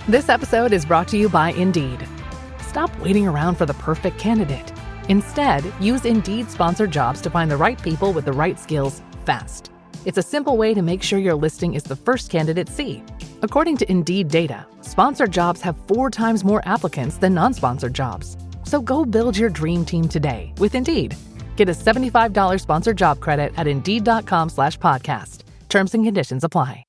This episode is brought to you by Indeed. Stop waiting around for the perfect candidate. Instead, use Indeed sponsored jobs to find the right people with the right skills fast. It's a simple way to make sure your listing is the first candidates see. According to Indeed data, sponsored jobs have 4 times more applicants than non-sponsored jobs. So go build your dream team today with Indeed. Get a $75 sponsored job credit at Indeed.com/podcast. Terms and conditions apply.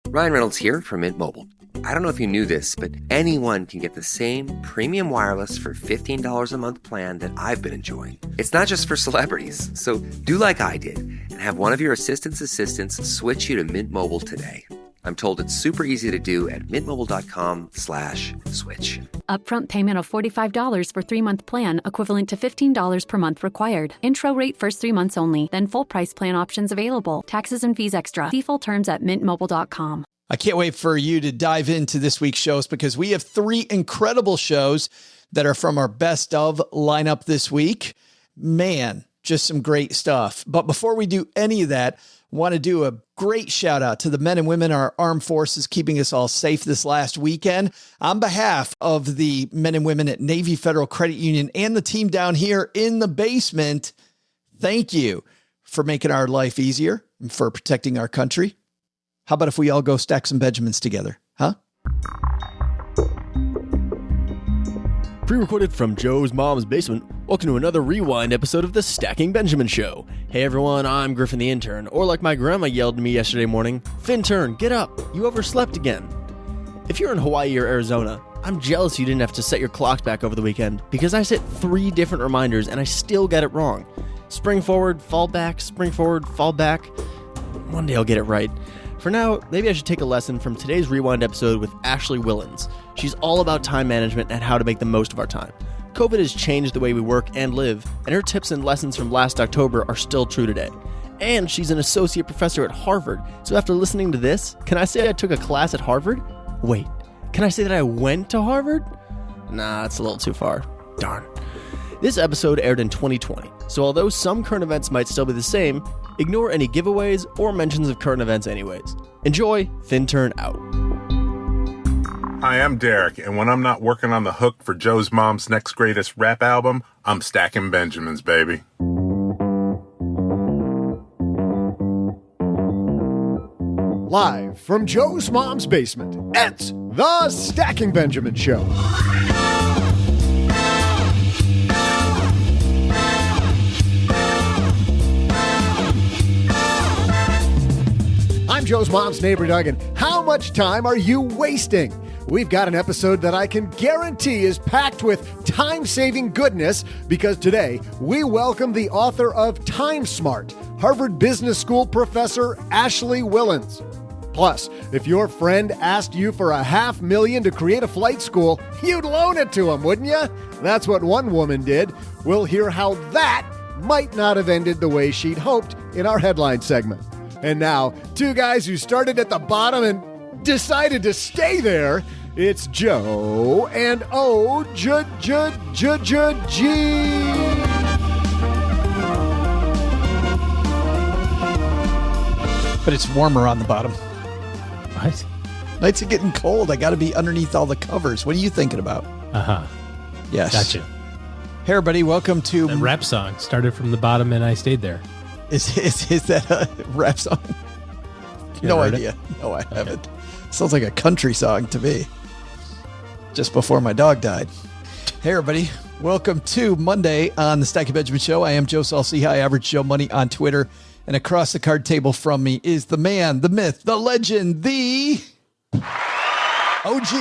Ryan Reynolds here from Mint Mobile. I don't know if you knew this, but anyone can get the same premium wireless for $15 a month plan that I've been enjoying. It's not just for celebrities. So do like I did and have one of your assistants switch you to Mint Mobile today. I'm told it's super easy to do at mintmobile.com/switch. Upfront payment of $45 for 3-month plan, equivalent to $15 per month required. Intro rate first 3 months only, then full price plan options available. Taxes and fees extra. See full terms at mintmobile.com. I can't wait for you to dive into this week's shows because we have 3 incredible shows that are from our best of lineup this week. Man, just some great stuff. But before we do any of that, want to do a great shout out to the men and women, our armed forces, keeping us all safe this last weekend. On behalf of the men and women at Navy Federal Credit Union and the team down here in the basement, thank you for making our life easier and for protecting our country. How about if we all go stack some Benjamins together, huh? Pre-recorded from Joe's mom's basement, welcome to another rewind episode of the Stacking Benjamin Show. Hey everyone, I'm Griffin the intern, or like my grandma yelled at me yesterday morning, Fintern, get up, you overslept again. If you're in Hawaii or Arizona, I'm jealous you didn't have to set your clocks back over the weekend, because I set 3 different reminders and I still get it wrong. Spring forward, fall back, spring forward, fall back. One day I'll get it right. For now, maybe I should take a lesson from today's Rewind episode with Ashley Whillans. She's all about time management and how to make the most of our time. COVID has changed the way we work and live, and her tips and lessons from last October are still true today. And she's an associate professor at Harvard, so after listening to this, can I say I took a class at Harvard? Wait, can I say that I went to Harvard? Nah, that's a little too far. Darn. This episode aired in 2020, so although some current events might still be the same, ignore any giveaways or mentions of current events anyways. Enjoy, Fintern out. Hi, I'm Derek, and when I'm not working on the hook for Joe's mom's next greatest rap album, I'm stacking Benjamins, baby. Live from Joe's mom's basement, it's the Stacking Benjamin Show. I'm Joe's mom's neighbor, Doug, and how much time are you wasting? We've got an episode that I can guarantee is packed with time-saving goodness because today we welcome the author of Time Smart, Harvard Business School professor Ashley Whillans. Plus, if your friend asked you for $500,000 to create a flight school, you'd loan it to him, wouldn't you? That's what one woman did. We'll hear how that might not have ended the way she'd hoped in our headline segment. And now, 2 guys who started at the bottom and decided to stay there. It's Joe and O-G. But it's warmer on the bottom. What? Nights are getting cold. I got to be underneath all the covers. What are you thinking about? Uh-huh. Yes. Gotcha. Hey, everybody. Welcome to... The rap song started from the bottom and I stayed there. Is that a rap song? No idea. It? No, I haven't. Sounds like a country song to me. Just before my dog died. Hey, everybody. Welcome to Monday on the Stacking Benjamin Show. I am Joe Salsi, High Average Joe Money on Twitter. And across the card table from me is the man, the myth, the legend, the OG. It's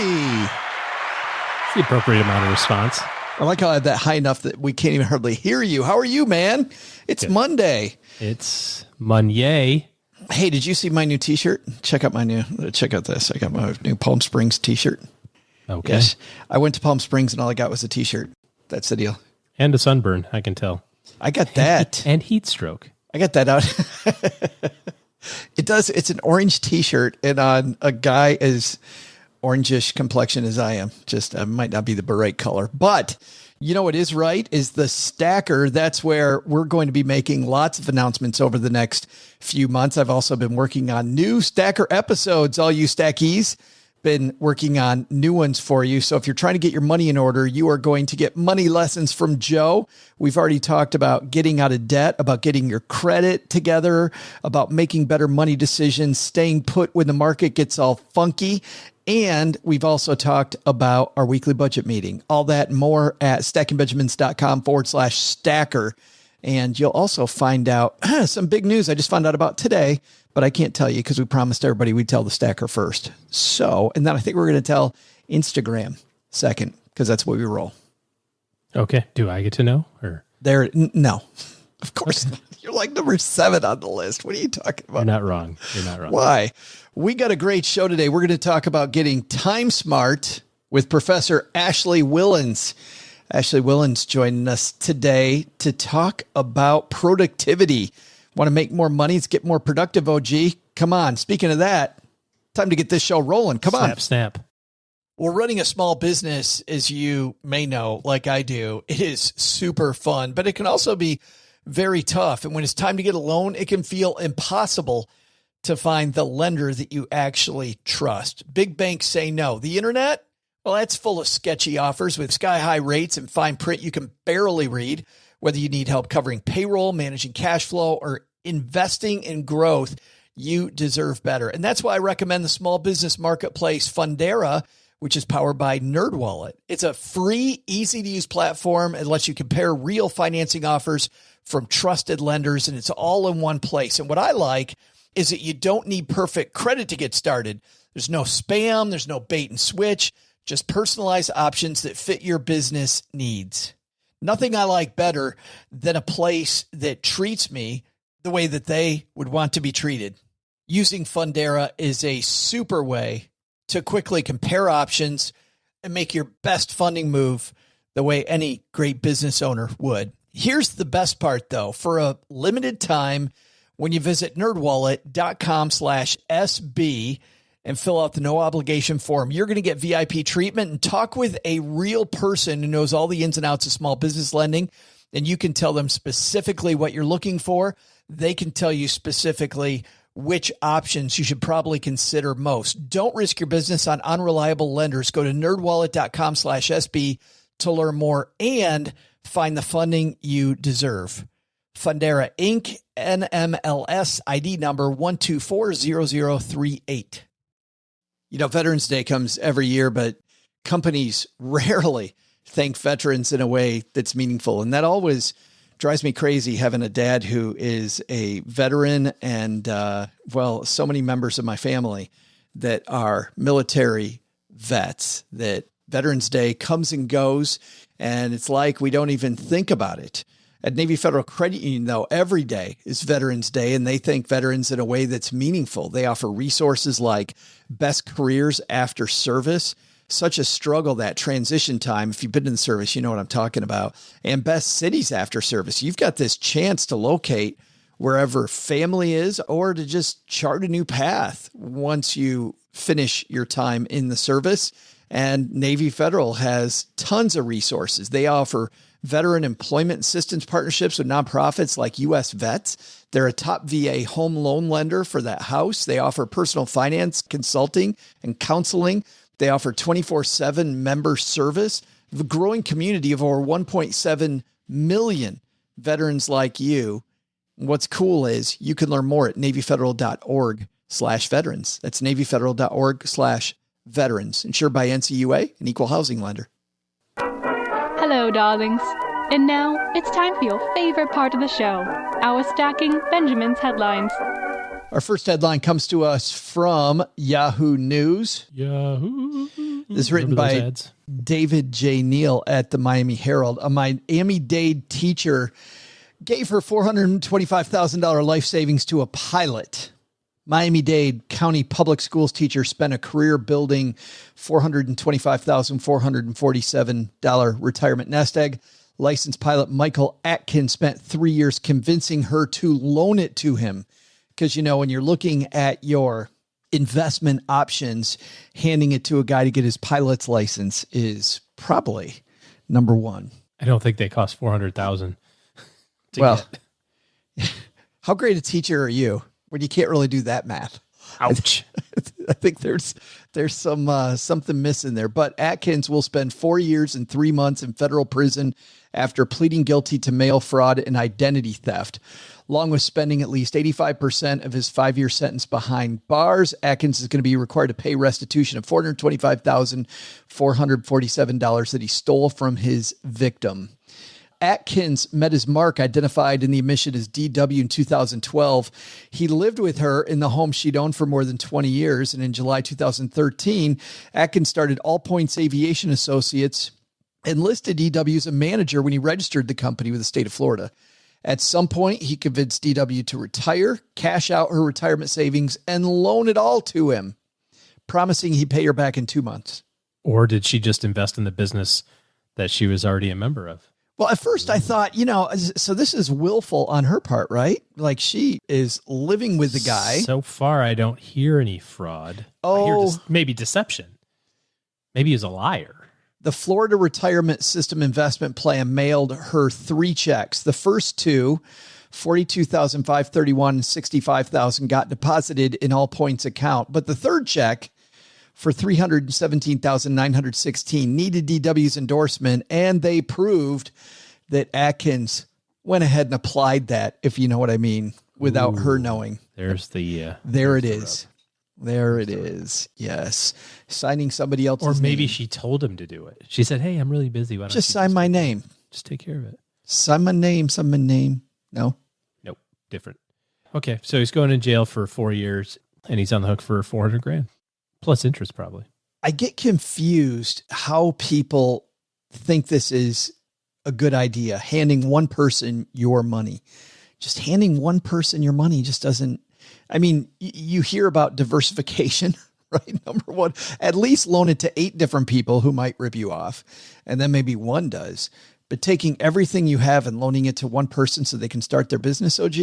the appropriate amount of response. I like how I had that high enough that we can't even hardly hear you. How are you, man? It's Good. Monday. It's Monday. Hey, did you see my new t-shirt? Check out this. I got my new Palm Springs t-shirt. Okay. Yes. I went to Palm Springs and all I got was a t-shirt. That's the deal. And a sunburn, I can tell. I got that. And heat stroke. I got that out. It does. It's an orange t-shirt and on a guy as orangish complexion as I am. Just might not be the beret color, but you know what is right is the stacker. That's where we're going to be making lots of announcements over the next few months. I've also been working on new stacker episodes, all you stackies. been working on new ones for you. So if you're trying to get your money in order, you are going to get money lessons from Joe. We've already talked about getting out of debt, about getting your credit together, about making better money decisions, staying put when the market gets all funky. And we've also talked about our weekly budget meeting. All that and more at stackingbenjamins.com/stacker. And you'll also find out some big news I just found out about today, but I can't tell you because we promised everybody we'd tell the stacker first. So, and then I think we're going to tell Instagram second because that's what we roll. Okay. Do I get to know? Or no, of course not. You're like number 7 on the list. What are you talking about? You're not wrong. You're not wrong. Why? We got a great show today. We're going to talk about getting time smart with Professor Ashley Whillans. Ashley Whillans joining us today to talk about productivity. Want to make more money? Let's get more productive, OG. Come on. Speaking of that, time to get this show rolling. Come on. Snap. Well, running a small business, as you may know, like I do, it is super fun, but it can also be very tough. And when it's time to get a loan, it can feel impossible to find the lender that you actually trust. Big banks say no. The internet? Well, that's full of sketchy offers with sky-high rates and fine print you can barely read. Whether you need help covering payroll, managing cash flow, or investing in growth, you deserve better. And that's why I recommend the small business marketplace Fundera, which is powered by NerdWallet. It's a free, easy-to-use platform. It lets you compare real financing offers from trusted lenders, and it's all in one place. And what I like is that you don't need perfect credit to get started. There's no spam. There's no bait and switch. Just personalized options that fit your business needs. Nothing I like better than a place that treats me the way that they would want to be treated. Using Fundera is a super way to quickly compare options and make your best funding move the way any great business owner would. Here's the best part, though. For a limited time, when you visit nerdwallet.com/SB and fill out the no obligation form, you're going to get VIP treatment and talk with a real person who knows all the ins and outs of small business lending. And you can tell them specifically what you're looking for. They can tell you specifically which options you should probably consider most. Don't risk your business on unreliable lenders. Go to nerdwallet.com/SB to learn more and find the funding you deserve. Fundera Inc. NMLS ID number 1240038. You know, Veterans Day comes every year, but companies rarely thank veterans in a way that's meaningful. And that always drives me crazy, having a dad who is a veteran and, so many members of my family that are military vets, that Veterans Day comes and goes, and it's like we don't even think about it. At Navy Federal Credit Union, though, every day is Veterans Day, and they thank veterans in a way that's meaningful. They offer resources like best careers after service, such a struggle, that transition time. If you've been in the service, you know what I'm talking about. And best cities after service. You've got this chance to locate wherever family is or to just chart a new path once you finish your time in the service. And Navy Federal has tons of resources. They offer veteran employment assistance partnerships with nonprofits like U.S. Vets. They're a top VA home loan lender for that house. They offer personal finance consulting and counseling. They offer 24/7 member service. The growing community of over 1.7 million veterans like you. What's cool is you can learn more at NavyFederal.org/veterans. That's NavyFederal.org/veterans. Insured by NCUA, an equal housing lender. Hello, darlings. And now it's time for your favorite part of the show, our Stacking Benjamin's headlines. Our first headline comes to us from Yahoo News. Yahoo. This is written by David J. Neal at the Miami Herald. A Miami-Dade teacher gave her $425,000 life savings to a pilot. Miami-Dade County Public Schools teacher spent a career building $425,447 retirement nest egg. Licensed pilot Michael Atkins spent 3 years convincing her to loan it to him. Because, you know, when you're looking at your investment options, handing it to a guy to get his pilot's license is probably number one. I don't think they cost $400,000. Well, how great a teacher are you when you can't really do that math? Ouch. I think there's some something missing there. But Atkins will spend 4 years and 3 months in federal prison after pleading guilty to mail fraud and identity theft. Along with spending at least 85% of his 5-year sentence behind bars, Atkins is going to be required to pay restitution of $425,447 that he stole from his victim. Atkins met his mark, identified in the admission as DW in 2012. He lived with her in the home she'd owned for more than 20 years. And in July 2013, Atkins started All Points Aviation Associates and listed DW as a manager when he registered the company with the state of Florida. At some point, he convinced DW to retire, cash out her retirement savings, and loan it all to him, promising he'd pay her back in 2 months. Or did she just invest in the business that she was already a member of? Well, at first I thought, so this is willful on her part, right? Like she is living with the guy. So far, I don't hear any fraud. Oh, I hear maybe deception. Maybe he's a liar. The Florida Retirement System Investment Plan mailed her 3 checks. The first 2, $42,531 and $65,000, got deposited in All Points account. But the third check for $317,916 needed DW's endorsement, and they proved that Atkins went ahead and applied that, if you know what I mean, without her knowing. There's the there it is. There it is. Yes. Signing somebody else's name. Or maybe name. she told him to do it. She said, hey, I'm really busy. Why don't Just you sign my name. Just take care of it. Sign my name. No. Nope. Different. Okay. So he's going in jail for 4 years and he's on the hook for $400,000 plus interest probably. I get confused how people think this is a good idea. Handing one person your money. Just handing one person your money just doesn't. I mean, you hear about diversification, right? Number one, at least loan it to 8 different people who might rip you off. And then maybe one does. But taking everything you have and loaning it to one person so they can start their business, OG?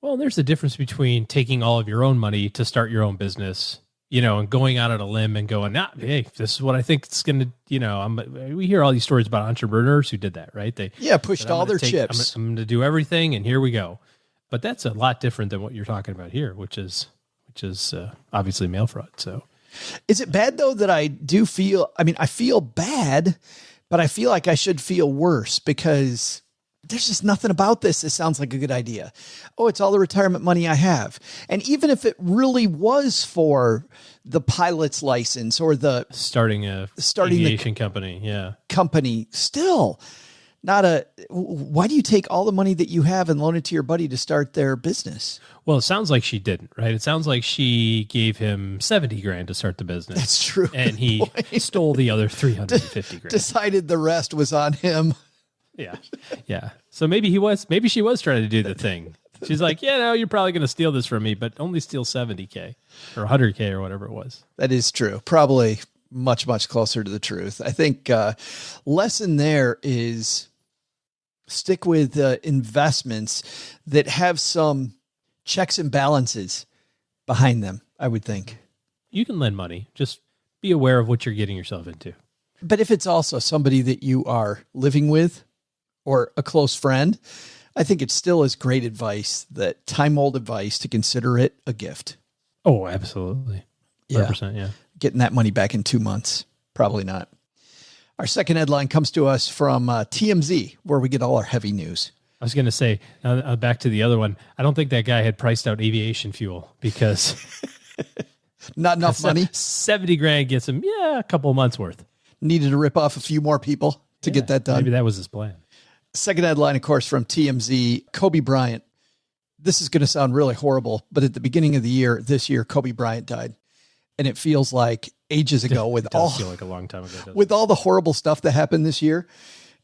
Well, there's a difference between taking all of your own money to start your own business, and going out on a limb and going, hey, this is what I think it's going to, we hear all these stories about entrepreneurs who did that, right? They pushed all their chips. I'm going to do everything and here we go. But that's a lot different than what you're talking about here, which is obviously mail fraud. So, is it bad though that I do feel? I mean, I feel bad, but I feel like I should feel worse because there's just nothing about this that sounds like a good idea. Oh, it's all the retirement money I have, and even if it really was for the pilot's license or the starting aviation company, still. Why do you take all the money that you have and loan it to your buddy to start their business? Well, it sounds like she didn't, right? It sounds like she gave him $70,000 to start the business. That's true. And he stole the other $350,000. Decided the rest was on him. Yeah. Yeah. So maybe she was trying to do the thing. She's like, you're probably going to steal this from me, but only steal $70,000 or $100,000 or whatever it was. That is true. Probably much, much closer to the truth. I think lesson there is stick with investments that have some checks and balances behind them, I would think. You can lend money. Just be aware of what you're getting yourself into. But if it's also somebody that you are living with or a close friend, I think it still is great advice, that time-old advice, to consider it a gift. Oh, absolutely. 100%, yeah. Getting that money back in 2 months, probably not. Our second headline comes to us from TMZ, where we get all our heavy news. I was going to say, back to the other one, I don't think that guy had priced out aviation fuel because... Not enough money? $70,000 gets him, a couple of months worth. Needed to rip off a few more people to get that done. Maybe that was his plan. Second headline, of course, from TMZ, Kobe Bryant. This is going to sound really horrible, but at the beginning of this year, Kobe Bryant died. And it feels like ages ago feel like a long time ago. With all the horrible stuff that happened this year.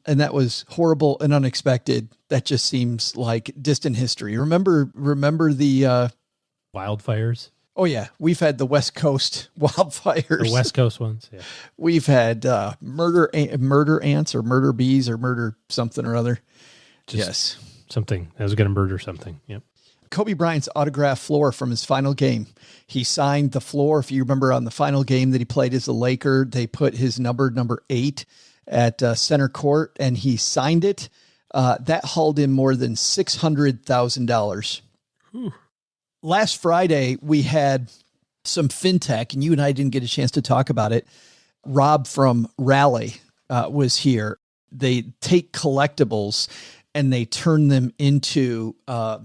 And that was horrible and unexpected. That just seems like distant history. Remember the wildfires? Oh yeah. We've had the West Coast wildfires. The West Coast ones. Yeah. We've had murder ants or murder bees or murder something or other. Yes. Something that was going to murder something. Yep. Kobe Bryant's autographed floor from his final game. He signed the floor. If you remember, on the final game that he played as a Laker, they put his number 8 at center court, and he signed it. That hauled in more than $600,000. Last Friday, we had some fintech, and you and I didn't get a chance to talk about it. Rob from Rally was here. They take collectibles and they turn them into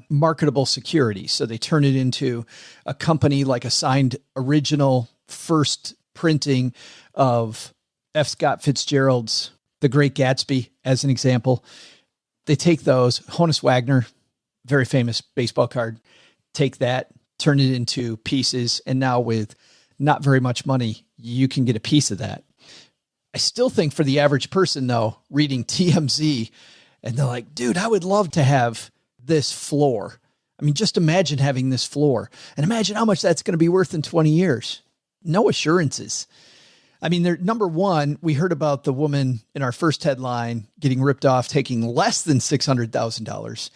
marketable securities. So they turn it into a company like a signed original first printing of F. Scott Fitzgerald's The Great Gatsby, as an example. They take those, Honus Wagner, very famous baseball card, take that, turn it into pieces, and now with not very much money, you can get a piece of that. I still think for the average person, though, reading TMZ, and they're like, dude, I would love to have this floor. I mean, just imagine having this floor, and imagine how much that's going to be worth in 20 years. No assurances. I mean, number one, we heard about the woman in our first headline getting ripped off, taking less than $600,000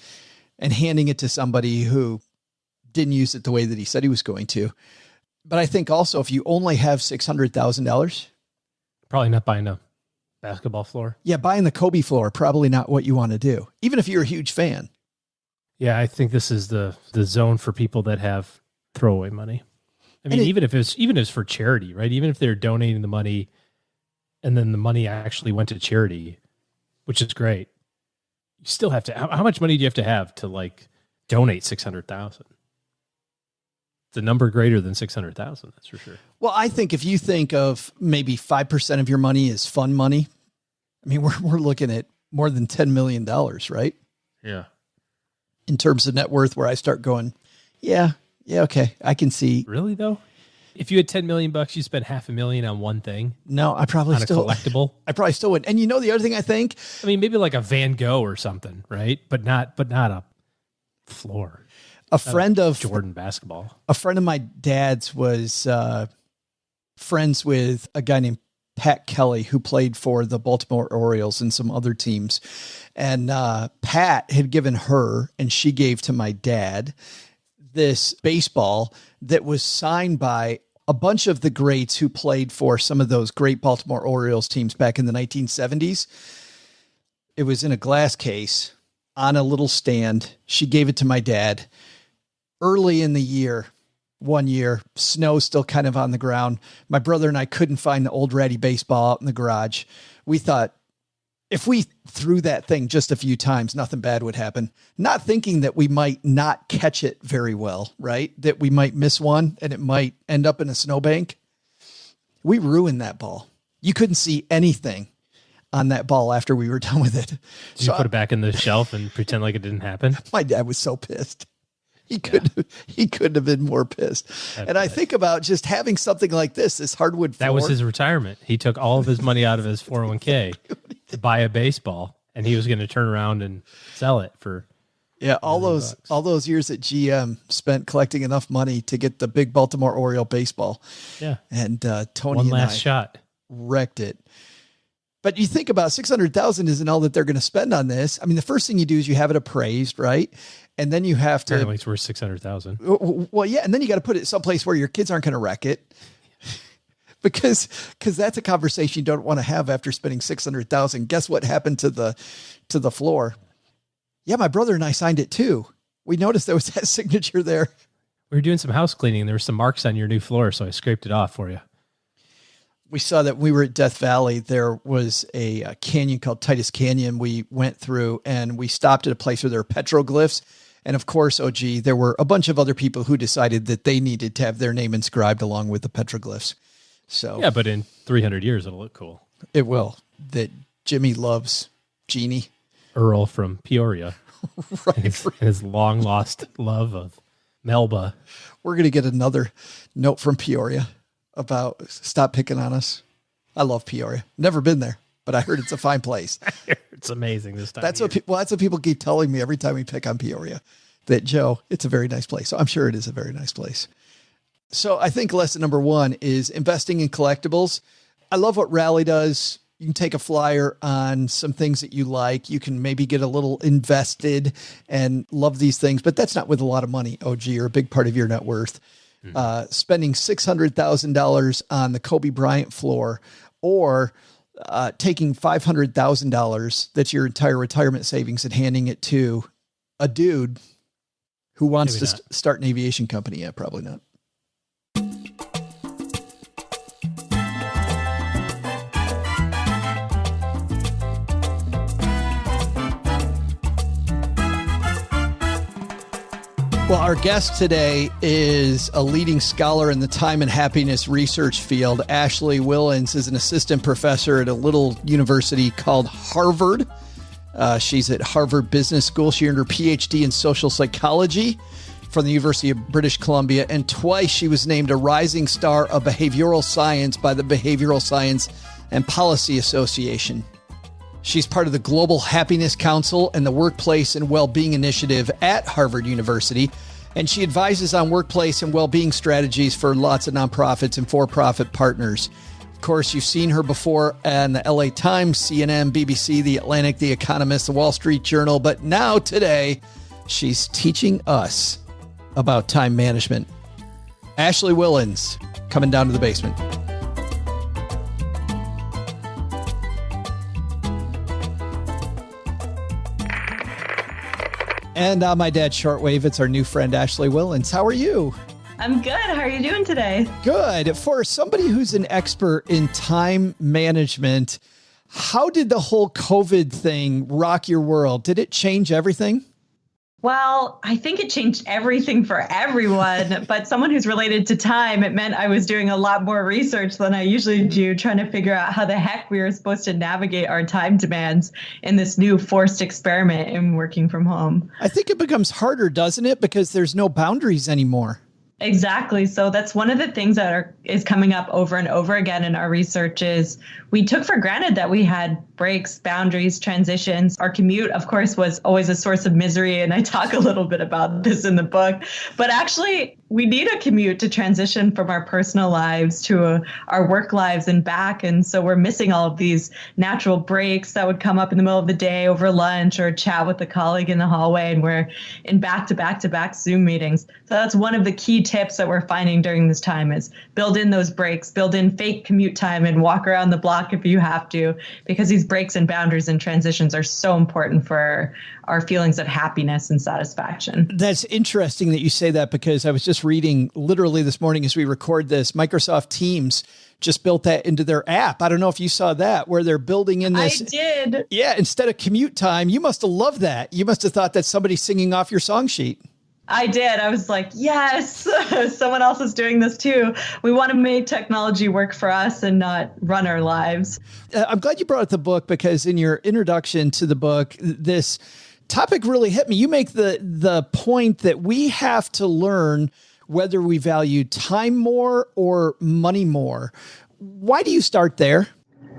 and handing it to somebody who didn't use it the way that he said he was going to. But I think also if you only have $600,000, probably not buying a basketball floor. Yeah, buying the Kobe floor, probably not what you want to do, even if you're a huge fan. Yeah, I think this is the zone for people that have throwaway money. I mean, even if it's for charity, right? Even if they're donating the money and then the money actually went to charity, which is great. You still have to, how much money do you have to like donate 600,000? It's a number greater than 600,000. That's for sure. Well, I think if you think of maybe 5% of your money is fun money, I mean, we're looking at more than $10 million, right? Yeah. In terms of net worth, where I start going, yeah, okay, I can see. Really though? If you had $10 million, you spent $500,000 on one thing. No, I probably a collectible. I probably still would. And you know, the other thing I think, I mean, maybe like a Van Gogh or something, right? But not a floor. A friend of Jordan basketball. A friend of my dad's was friends with a guy named Pat Kelly, who played for the Baltimore Orioles and some other teams. And Pat had given her, and she gave to my dad, this baseball that was signed by a bunch of the greats who played for some of those great Baltimore Orioles teams back in the 1970s. It was in a glass case on a little stand. She gave it to my dad early in the year. One year, snow still kind of on the ground. My brother and I couldn't find the old ratty baseball out in the garage. We thought, if we threw that thing just a few times, nothing bad would happen. Not thinking that we might not catch it very well, right? That we might miss one and it might end up in a snowbank. We ruined that ball. You couldn't see anything on that ball after we were done with it. Did you put it back in the shelf and pretend like it didn't happen? My dad was so pissed. He couldn't have been more pissed. And I think about just having something like this hardwood floor. That was his retirement. He took all of his money out of his 401k to buy a baseball, and he was going to turn around and sell it for all those years at GM spent collecting enough money to get the big Baltimore Oriole baseball. Yeah. And Tony one and last I shot wrecked it. But you think about 600,000 isn't all that they're going to spend on this. I mean, the first thing you do is you have it appraised, right? And then you have to. Apparently it's worth 600,000. Well, yeah, and then you got to put it someplace where your kids aren't going to wreck it, because that's a conversation you don't want to have after spending 600,000. Guess what happened to the floor? Yeah, my brother and I signed it too. We noticed there was that signature there. We were doing some house cleaning, and there were some marks on your new floor, so I scraped it off for you. We saw that when we were at Death Valley, there was a canyon called Titus Canyon we went through, and we stopped at a place where there were petroglyphs. And of course, OG, there were a bunch of other people who decided that they needed to have their name inscribed along with the petroglyphs. So yeah, but in 300 years, it'll look cool. It will. That Jimmy loves Jeannie. Earl from Peoria. Right. And his long lost love of Melba. We're going to get another note from Peoria about stop picking on us. I love Peoria. Never been there, but I heard it's a fine place. It's amazing this time. That's what people keep telling me every time we pick on Peoria, that Joe, it's a very nice place. So I'm sure it is a very nice place. So I think lesson number one is investing in collectibles. I love what Rally does. You can take a flyer on some things that you like. You can maybe get a little invested and love these things, but that's not with a lot of money, OG, or a big part of your net worth. Spending $600,000 on the Kobe Bryant floor, or taking $500,000 that's your entire retirement savings and handing it to a dude who wants to start an aviation company. Yeah, probably not. Well, our guest today is a leading scholar in the time and happiness research field. Ashley Whillans is an assistant professor at a little university called Harvard. She's at Harvard Business School. She earned her PhD in social psychology from the University of British Columbia, and twice she was named a rising star of behavioral science by the Behavioral Science and Policy Association. She's part of the Global Happiness Council and the Workplace and Wellbeing Initiative at Harvard University, and she advises on workplace and well-being strategies for lots of nonprofits and for-profit partners. Of course, you've seen her before in the LA Times, CNN, BBC, The Atlantic, The Economist, The Wall Street Journal, but now today, she's teaching us about time management. Ashley Whillans, coming down to the basement. And on my dad's shortwave, it's our new friend, Ashley Whillans. How are you? I'm good. How are you doing today? Good. For somebody who's an expert in time management, how did the whole COVID thing rock your world? Did it change everything? Well, I think it changed everything for everyone, but someone who's related to time, it meant I was doing a lot more research than I usually do, trying to figure out how the heck we were supposed to navigate our time demands in this new forced experiment in working from home. I think it becomes harder, doesn't it? Because there's no boundaries anymore. Exactly. So that's one of the things that is coming up over and over again in our research is we took for granted that we had breaks, boundaries, transitions. Our commute, of course, was always a source of misery. And I talk a little bit about this in the book. But actually, we need a commute to transition from our personal lives to our work lives and back. And so we're missing all of these natural breaks that would come up in the middle of the day over lunch or chat with a colleague in the hallway. And we're in back-to-back-to-back Zoom meetings. So that's one of the key tips that we're finding during this time is build in those breaks, build in fake commute time and walk around the block if you have to, because these breaks and boundaries and transitions are so important for our feelings of happiness and satisfaction. That's interesting that you say that, because I was just reading literally this morning as we record this, Microsoft Teams just built that into their app. I don't know if you saw that, where they're building in this. I did. Yeah. Instead of commute time, you must have loved that. You must have thought that somebody's singing off your song sheet. I did. I was like, yes, someone else is doing this too. We want to make technology work for us and not run our lives. I'm glad you brought up the book, because in your introduction to the book, this topic really hit me. You make the point that we have to learn whether we value time more or money more. Why do you start there?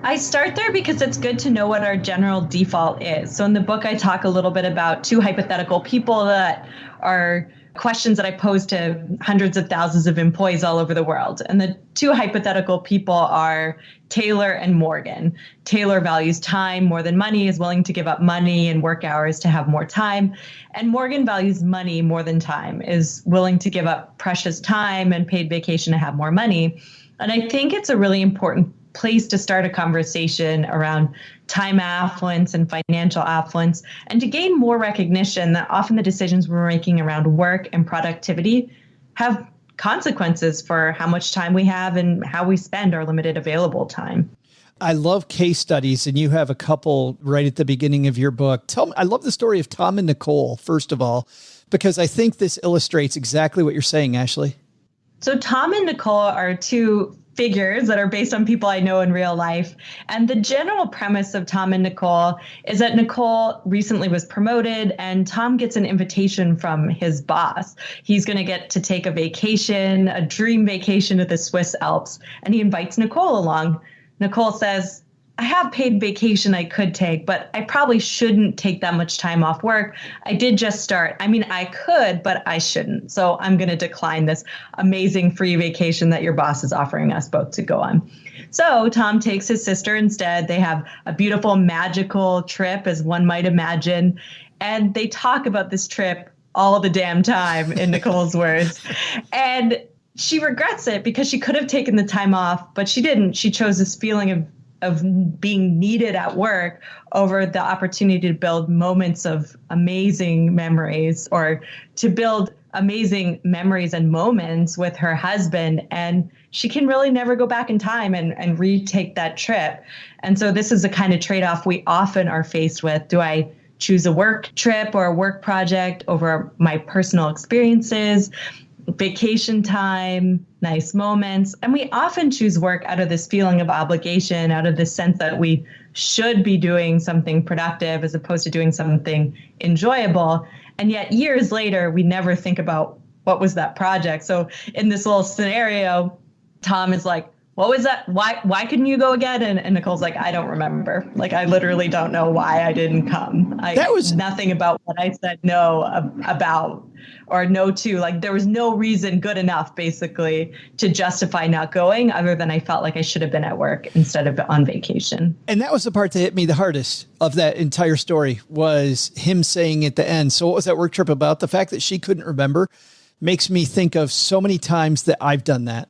I start there because it's good to know what our general default is. So in the book, I talk a little bit about two hypothetical people that are questions that I pose to hundreds of thousands of employees all over the world. And the two hypothetical people are Taylor and Morgan. Taylor values time more than money, is willing to give up money and work hours to have more time. And Morgan values money more than time, is willing to give up precious time and paid vacation to have more money. And I think it's a really important place to start a conversation around time affluence and financial affluence, and to gain more recognition that often the decisions we're making around work and productivity have consequences for how much time we have and how we spend our limited available time. I love case studies, and you have a couple right at the beginning of your book. Tell me, I love the story of Tom and Nicole, first of all, because I think this illustrates exactly what you're saying, Ashley. So Tom and Nicole are two figures that are based on people I know in real life. And the general premise of Tom and Nicole is that Nicole recently was promoted and Tom gets an invitation from his boss. He's going to get to take a vacation, a dream vacation to the Swiss Alps, and he invites Nicole along. Nicole says, I have paid vacation I could take, but I probably shouldn't take that much time off work. I did just start. I mean, I could, but I shouldn't. So I'm going to decline this amazing free vacation that your boss is offering us both to go on. So Tom takes his sister instead. They have a beautiful, magical trip, as one might imagine. And they talk about this trip all the damn time, in Nicole's words. And she regrets it because she could have taken the time off, but she didn't. She chose this feeling of being needed at work over the opportunity to build moments of amazing memories, or to build amazing memories and moments with her husband. And she can really never go back in time and retake that trip. And so this is the kind of trade-off we often are faced with. Do I choose a work trip or a work project over my personal experiences, vacation time, nice moments. And we often choose work out of this feeling of obligation, out of this sense that we should be doing something productive as opposed to doing something enjoyable. And yet years later, we never think about what was that project. So in this little scenario, Tom is like, what was that? Why couldn't you go again? And Nicole's like, I don't remember. Like, I literally don't know why I didn't come. That was nothing about what I said no about or no to. Like, there was no reason good enough, basically, to justify not going other than I felt like I should have been at work instead of on vacation. And that was the part that hit me the hardest of that entire story was him saying at the end, so what was that work trip about? The fact that she couldn't remember makes me think of so many times that I've done that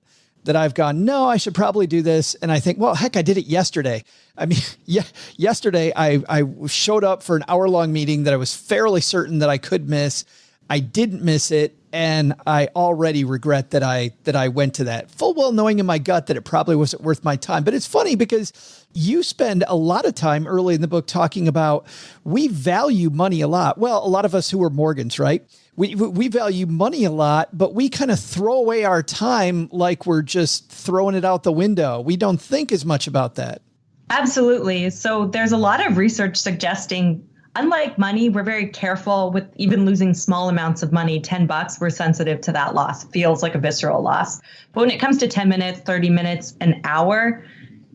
I've gone, no, I should probably do this. And I think, well, heck, I did it yesterday. I mean, yesterday I showed up for an hour-long meeting that I was fairly certain that I could miss. I didn't miss it. And I already regret that I went to that, full well knowing in my gut that it probably wasn't worth my time. But it's funny because you spend a lot of time early in the book talking about we value money a lot. Well, a lot of us who are Morgans, right? We value money a lot, but we kind of throw away our time like we're just throwing it out the window. We don't think as much about that. Absolutely. So there's a lot of research suggesting, unlike money, we're very careful with even losing small amounts of money. $10, we're sensitive to that loss. It feels like a visceral loss. But when it comes to 10 minutes, 30 minutes, an hour,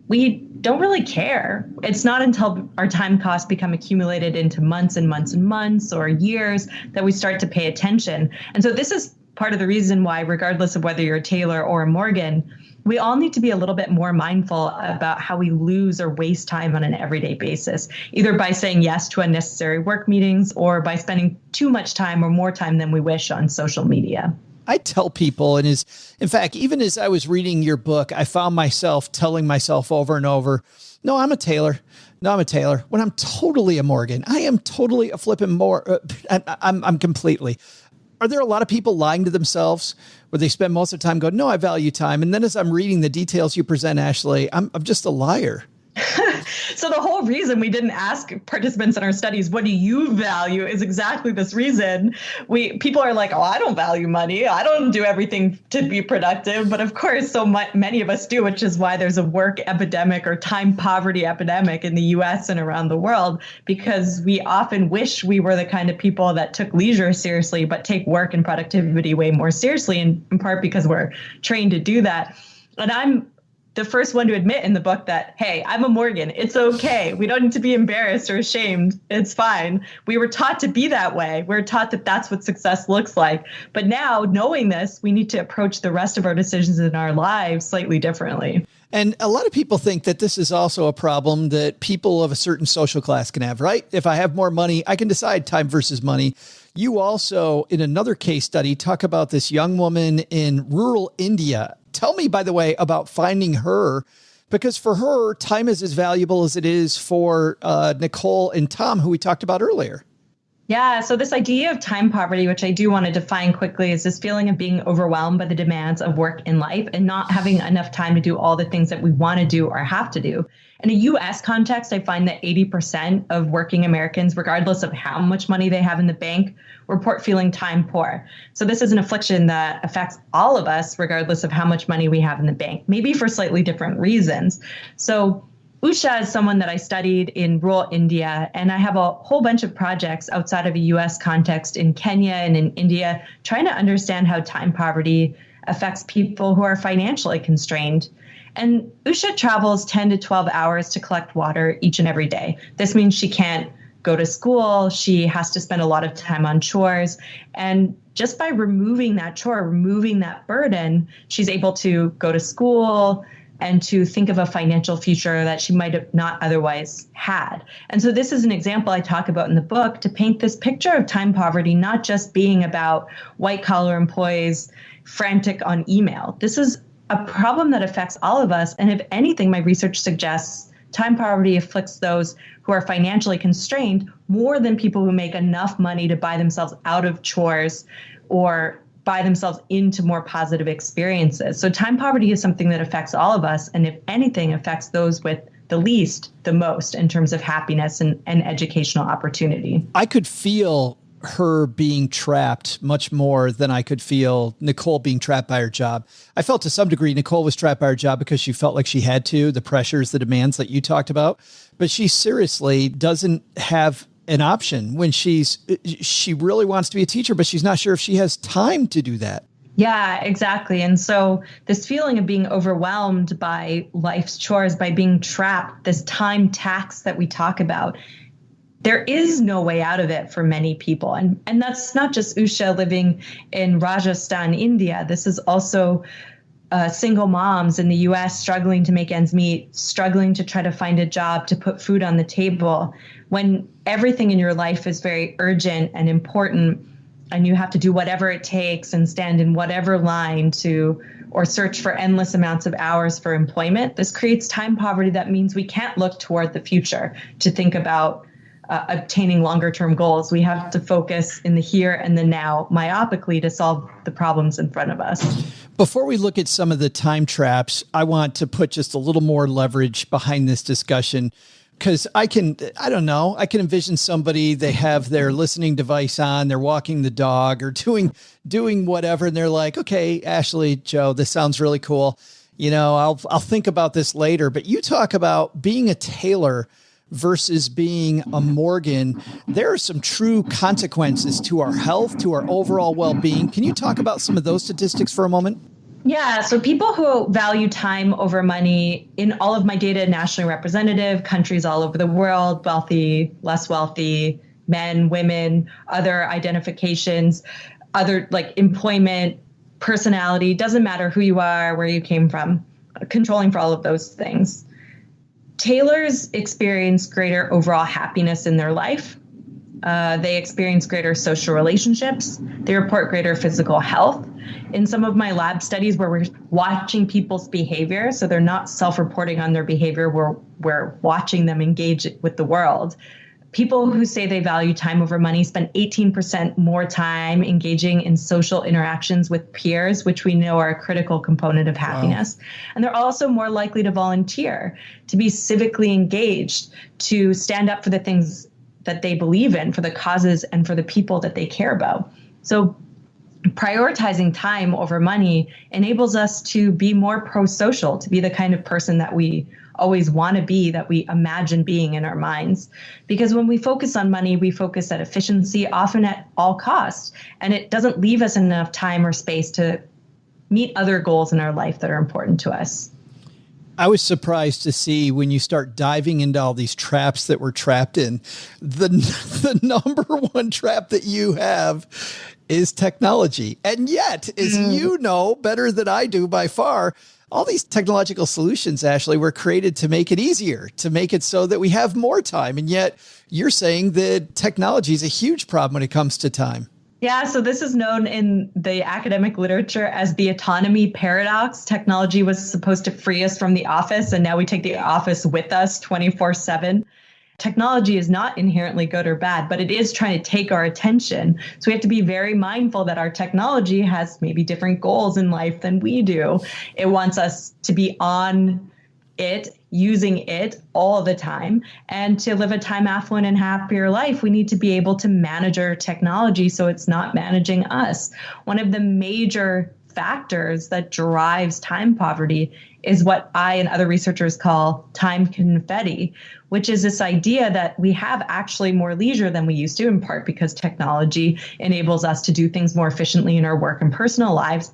we don't really care. It's not until our time costs become accumulated into months and months and months or years that we start to pay attention. And so this is part of the reason why, regardless of whether you're a Taylor or a Morgan, we all need to be a little bit more mindful about how we lose or waste time on an everyday basis, either by saying yes to unnecessary work meetings or by spending too much time or more time than we wish on social media. I tell people, in fact, even as I was reading your book, I found myself telling myself over and over, no, I'm a Taylor. No, I'm a Taylor. When I'm totally a Morgan, I am totally a flipping I'm completely. Are there a lot of people lying to themselves where they spend most of the time going, no, I value time. And then as I'm reading the details you present, Ashley, I'm just a liar. So the whole reason we didn't ask participants in our studies, what do you value, is exactly this reason. People are like, oh, I don't value money. I don't do everything to be productive. But of course, so many of us do, which is why there's a work epidemic or time poverty epidemic in the US and around the world, because we often wish we were the kind of people that took leisure seriously, but take work and productivity way more seriously, in part because we're trained to do that. And I'm the first one to admit in the book that, hey, I'm a Morgan. It's okay. We don't need to be embarrassed or ashamed. It's fine. We were taught to be that way. We're taught that that's what success looks like. But now, knowing this, we need to approach the rest of our decisions in our lives slightly differently. And a lot of people think that this is also a problem that people of a certain social class can have, right? If I have more money, I can decide time versus money. You also, in another case study, talk about this young woman in rural India. Tell me, by the way, about finding her, because for her, time is as valuable as it is for Nicole and Tom, who we talked about earlier. Yeah, so this idea of time poverty, which I do want to define quickly, is this feeling of being overwhelmed by the demands of work in life and not having enough time to do all the things that we want to do or have to do. In a U.S. context, I find that 80% of working Americans, regardless of how much money they have in the bank, report feeling time poor. So this is an affliction that affects all of us, regardless of how much money we have in the bank, maybe for slightly different reasons. So Usha is someone that I studied in rural India, and I have a whole bunch of projects outside of a U.S. context in Kenya and in India, trying to understand how time poverty affects people who are financially constrained. And Usha travels 10 to 12 hours to collect water each and every day. This means she can't go to school. She has to spend a lot of time on chores. And just by removing that chore, removing that burden, she's able to go to school and to think of a financial future that she might have not otherwise had. And so this is an example I talk about in the book to paint this picture of time poverty, not just being about white collar employees frantic on email. This is a problem that affects all of us. And if anything, my research suggests time poverty afflicts those who are financially constrained more than people who make enough money to buy themselves out of chores or buy themselves into more positive experiences. So time poverty is something that affects all of us. And if anything, affects those with the least, the most in terms of happiness and educational opportunity. I could feel her being trapped much more than I could feel Nicole being trapped by her job. I felt to some degree Nicole was trapped by her job because she felt like she had to, the pressures, the demands that you talked about, but she seriously doesn't have an option when she really wants to be a teacher, but she's not sure if she has time to do that. Yeah, exactly. And so this feeling of being overwhelmed by life's chores, by being trapped, this time tax that we talk about, there is no way out of it for many people. And that's not just Usha living in Rajasthan, India. This is also single moms in the US struggling to make ends meet, struggling to try to find a job to put food on the table. When everything in your life is very urgent and important, and you have to do whatever it takes and stand in whatever line or search for endless amounts of hours for employment, this creates time poverty. That means we can't look toward the future to think about obtaining longer term goals. We have to focus in the here and the now myopically to solve the problems in front of us. Before we look at some of the time traps, I want to put just a little more leverage behind this discussion, because I can envision somebody, they have their listening device on, they're walking the dog or doing whatever. And they're like, okay, Ashley, Joe, this sounds really cool. I'll think about this later. But you talk about being a tailor versus being a Morgan. There are some true consequences to our health, to our overall well-being. Can you talk about some of those statistics for a moment? Yeah, so people who value time over money, in all of my data, nationally representative, countries all over the world, wealthy, less wealthy, men, women, other identifications, other like employment, personality, doesn't matter who you are, where you came from, controlling for all of those things. Tailors experience greater overall happiness in their life. They experience greater social relationships. They report greater physical health. In some of my lab studies where we're watching people's behavior, so they're not self-reporting on their behavior, we're watching them engage with the world. People who say they value time over money spend 18% more time engaging in social interactions with peers, which we know are a critical component of happiness. Wow. And they're also more likely to volunteer, to be civically engaged, to stand up for the things that they believe in, for the causes and for the people that they care about. So prioritizing time over money enables us to be more pro-social, to be the kind of person that we always want to be, that we imagine being in our minds. Because when we focus on money, we focus at efficiency, often at all costs. And it doesn't leave us enough time or space to meet other goals in our life that are important to us. I was surprised to see when you start diving into all these traps that we're trapped in, the number one trap that you have is technology. And yet, as you know better than I do by far, all these technological solutions, Ashley, were created to make it easier, to make it so that we have more time. And yet you're saying that technology is a huge problem when it comes to time. Yeah, so this is known in the academic literature as the autonomy paradox. Technology was supposed to free us from the office, and now we take the office with us 24/7. Technology is not inherently good or bad, but it is trying to take our attention. So we have to be very mindful that our technology has maybe different goals in life than we do. It wants us to be on it, using it all the time. And to live a time affluent and happier life, we need to be able to manage our technology so it's not managing us. One of the major factors that drives time poverty is what I and other researchers call time confetti, which is this idea that we have actually more leisure than we used to, in part because technology enables us to do things more efficiently in our work and personal lives.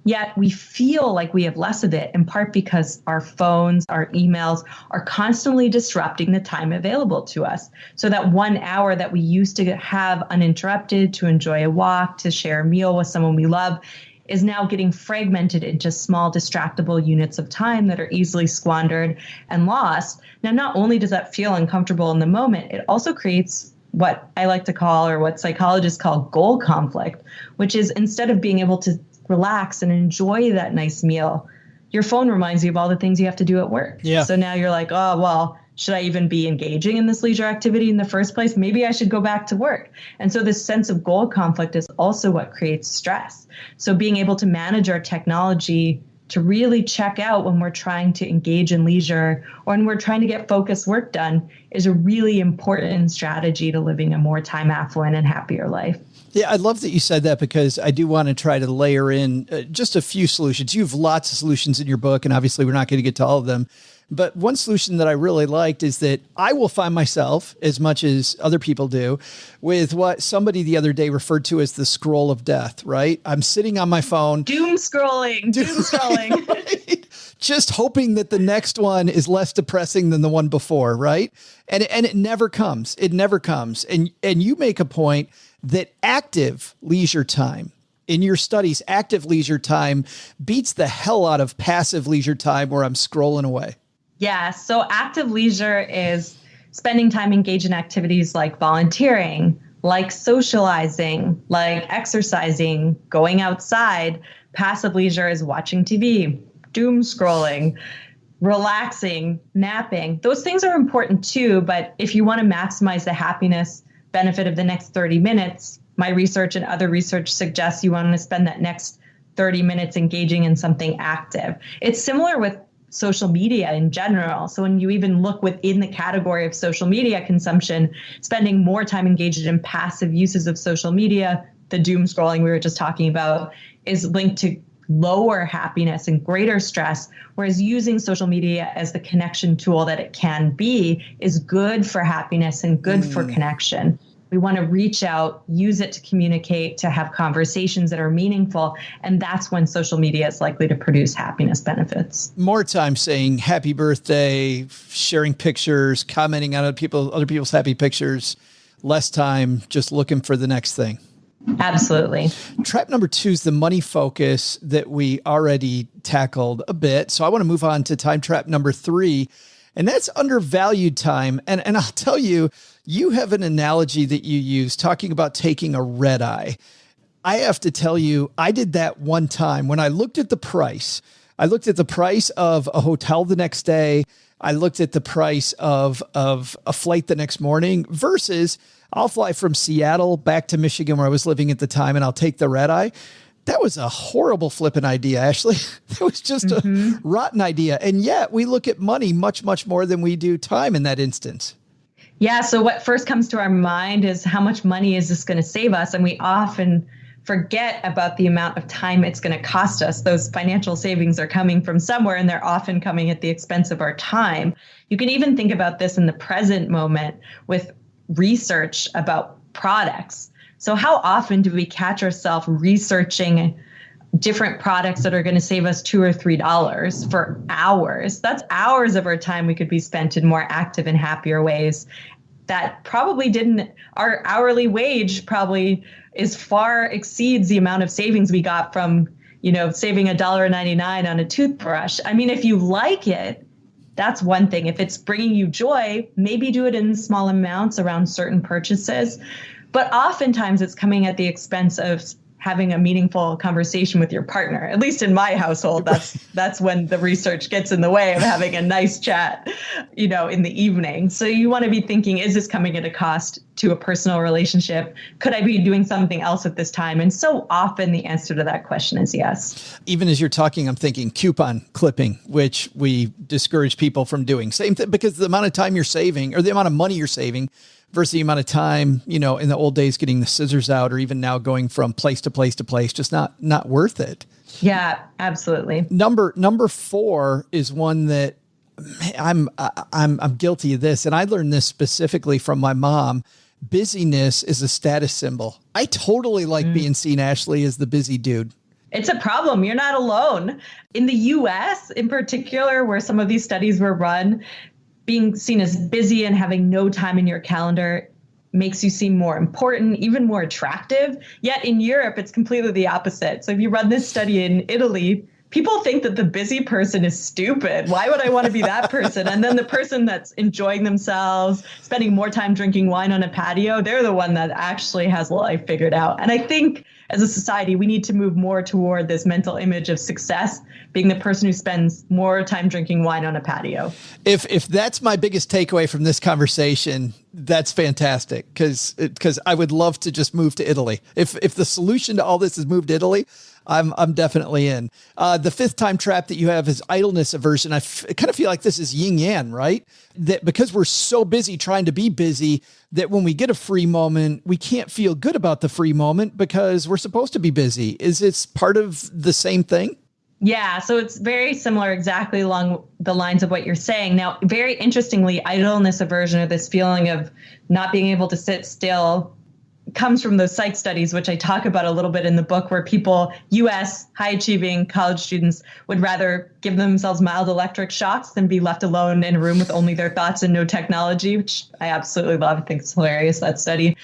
Yet we feel like we have less of it, in part because our phones, our emails are constantly disrupting the time available to us. So that 1 hour that we used to have uninterrupted to enjoy a walk, to share a meal with someone we love, is now getting fragmented into small distractible units of time that are easily squandered and lost. Now, not only does that feel uncomfortable in the moment, it also creates what I like to call, or what psychologists call, goal conflict, which is instead of being able to relax and enjoy that nice meal, your phone reminds you of all the things you have to do at work. Yeah. So now you're like, oh, well, should I even be engaging in this leisure activity in the first place? Maybe I should go back to work. And so this sense of goal conflict is also what creates stress. So being able to manage our technology to really check out when we're trying to engage in leisure or when we're trying to get focused work done is a really important strategy to living a more time affluent and happier life. Yeah, I love that you said that because I do want to try to layer in just a few solutions. You have lots of solutions in your book, and obviously we're not going to get to all of them. But one solution that I really liked is that I will find myself, as much as other people do, with what somebody the other day referred to as the scroll of death, right? I'm sitting on my phone. Doom scrolling. Right? Just hoping that the next one is less depressing than the one before, right? And it never comes. It never comes. And you make a point that active leisure time, in your studies, active leisure time beats the hell out of passive leisure time where I'm scrolling away. Yeah. So active leisure is spending time engaged in activities like volunteering, like socializing, like exercising, going outside. Passive leisure is watching TV, doom scrolling, relaxing, napping. Those things are important too. But if you want to maximize the happiness benefit of the next 30 minutes, my research and other research suggests you want to spend that next 30 minutes engaging in something active. It's similar with social media in general. So when you even look within the category of social media consumption, spending more time engaged in passive uses of social media, the doom scrolling we were just talking about, is linked to lower happiness and greater stress, whereas using social media as the connection tool that it can be is good for happiness and good for connection. We want to reach out, use it to communicate, to have conversations that are meaningful. And that's when social media is likely to produce happiness benefits. More time saying happy birthday, sharing pictures, commenting on other people's happy pictures, less time just looking for the next thing. Absolutely. Trap number 2 is the money focus that we already tackled a bit. So I want to move on to time trap number 3, and that's undervalued time. And I'll tell you, you have an analogy that you use talking about taking a red eye. I have to tell you, I did that one time when I looked at the price. I looked at the price of a hotel the next day. I looked at the price of a flight the next morning versus I'll fly from Seattle back to Michigan where I was living at the time and I'll take the red eye. That was a horrible flipping idea, Ashley. That was just a rotten idea. And yet we look at money much, much more than we do time in that instance. Yeah. So what first comes to our mind is how much money is this going to save us? And we often forget about the amount of time it's going to cost us. Those financial savings are coming from somewhere, and they're often coming at the expense of our time. You can even think about this in the present moment with research about products. So how often do we catch ourselves researching different products that are going to save us $2 or $3 for hours? That's hours of our time we could be spent in more active and happier ways that probably didn't, our hourly wage probably is far exceeds the amount of savings we got from, saving $1.99 on a toothbrush. I mean, if you like it, that's one thing. If it's bringing you joy, maybe do it in small amounts around certain purchases. But oftentimes it's coming at the expense of having a meaningful conversation with your partner. At least in my household, that's when the research gets in the way of having a nice chat, in the evening. So you want to be thinking, is this coming at a cost to a personal relationship? Could I be doing something else at this time? And so often the answer to that question is yes. Even as you're talking, I'm thinking coupon clipping, which we discourage people from doing. Same thing, because the amount of time you're saving or the amount of money you're saving versus the amount of time, in the old days, getting the scissors out or even now going from place to place to place, just not worth it. Yeah, absolutely. Number 4 is one that I'm guilty of this. And I learned this specifically from my mom. Busyness is a status symbol. I totally like being seen, Ashley, as the busy dude. It's a problem. You're not alone. In the US, in particular, where some of these studies were run, being seen as busy and having no time in your calendar makes you seem more important, even more attractive. Yet in Europe, it's completely the opposite. So if you run this study in Italy, people think that the busy person is stupid. Why would I want to be that person? And then the person that's enjoying themselves, spending more time drinking wine on a patio, they're the one that actually has life figured out. And I think as a society, we need to move more toward this mental image of success being the person who spends more time drinking wine on a patio. If that's my biggest takeaway from this conversation, That's fantastic because I would love to just move to Italy. If the solution to all this is move to Italy, I'm definitely in. The fifth time trap that you have is idleness aversion. I kind of feel like this is yin yang, right? That because we're so busy trying to be busy that when we get a free moment, we can't feel good about the free moment because we're supposed to be busy. Is it part of the same thing? Yeah, so it's very similar, exactly along the lines of what you're saying. Now, very interestingly, idleness aversion, or this feeling of not being able to sit still, comes from those psych studies, which I talk about a little bit in the book, where people, US high achieving college students, would rather give themselves mild electric shocks than be left alone in a room with only their thoughts and no technology, which I absolutely love. I think it's hilarious, that study.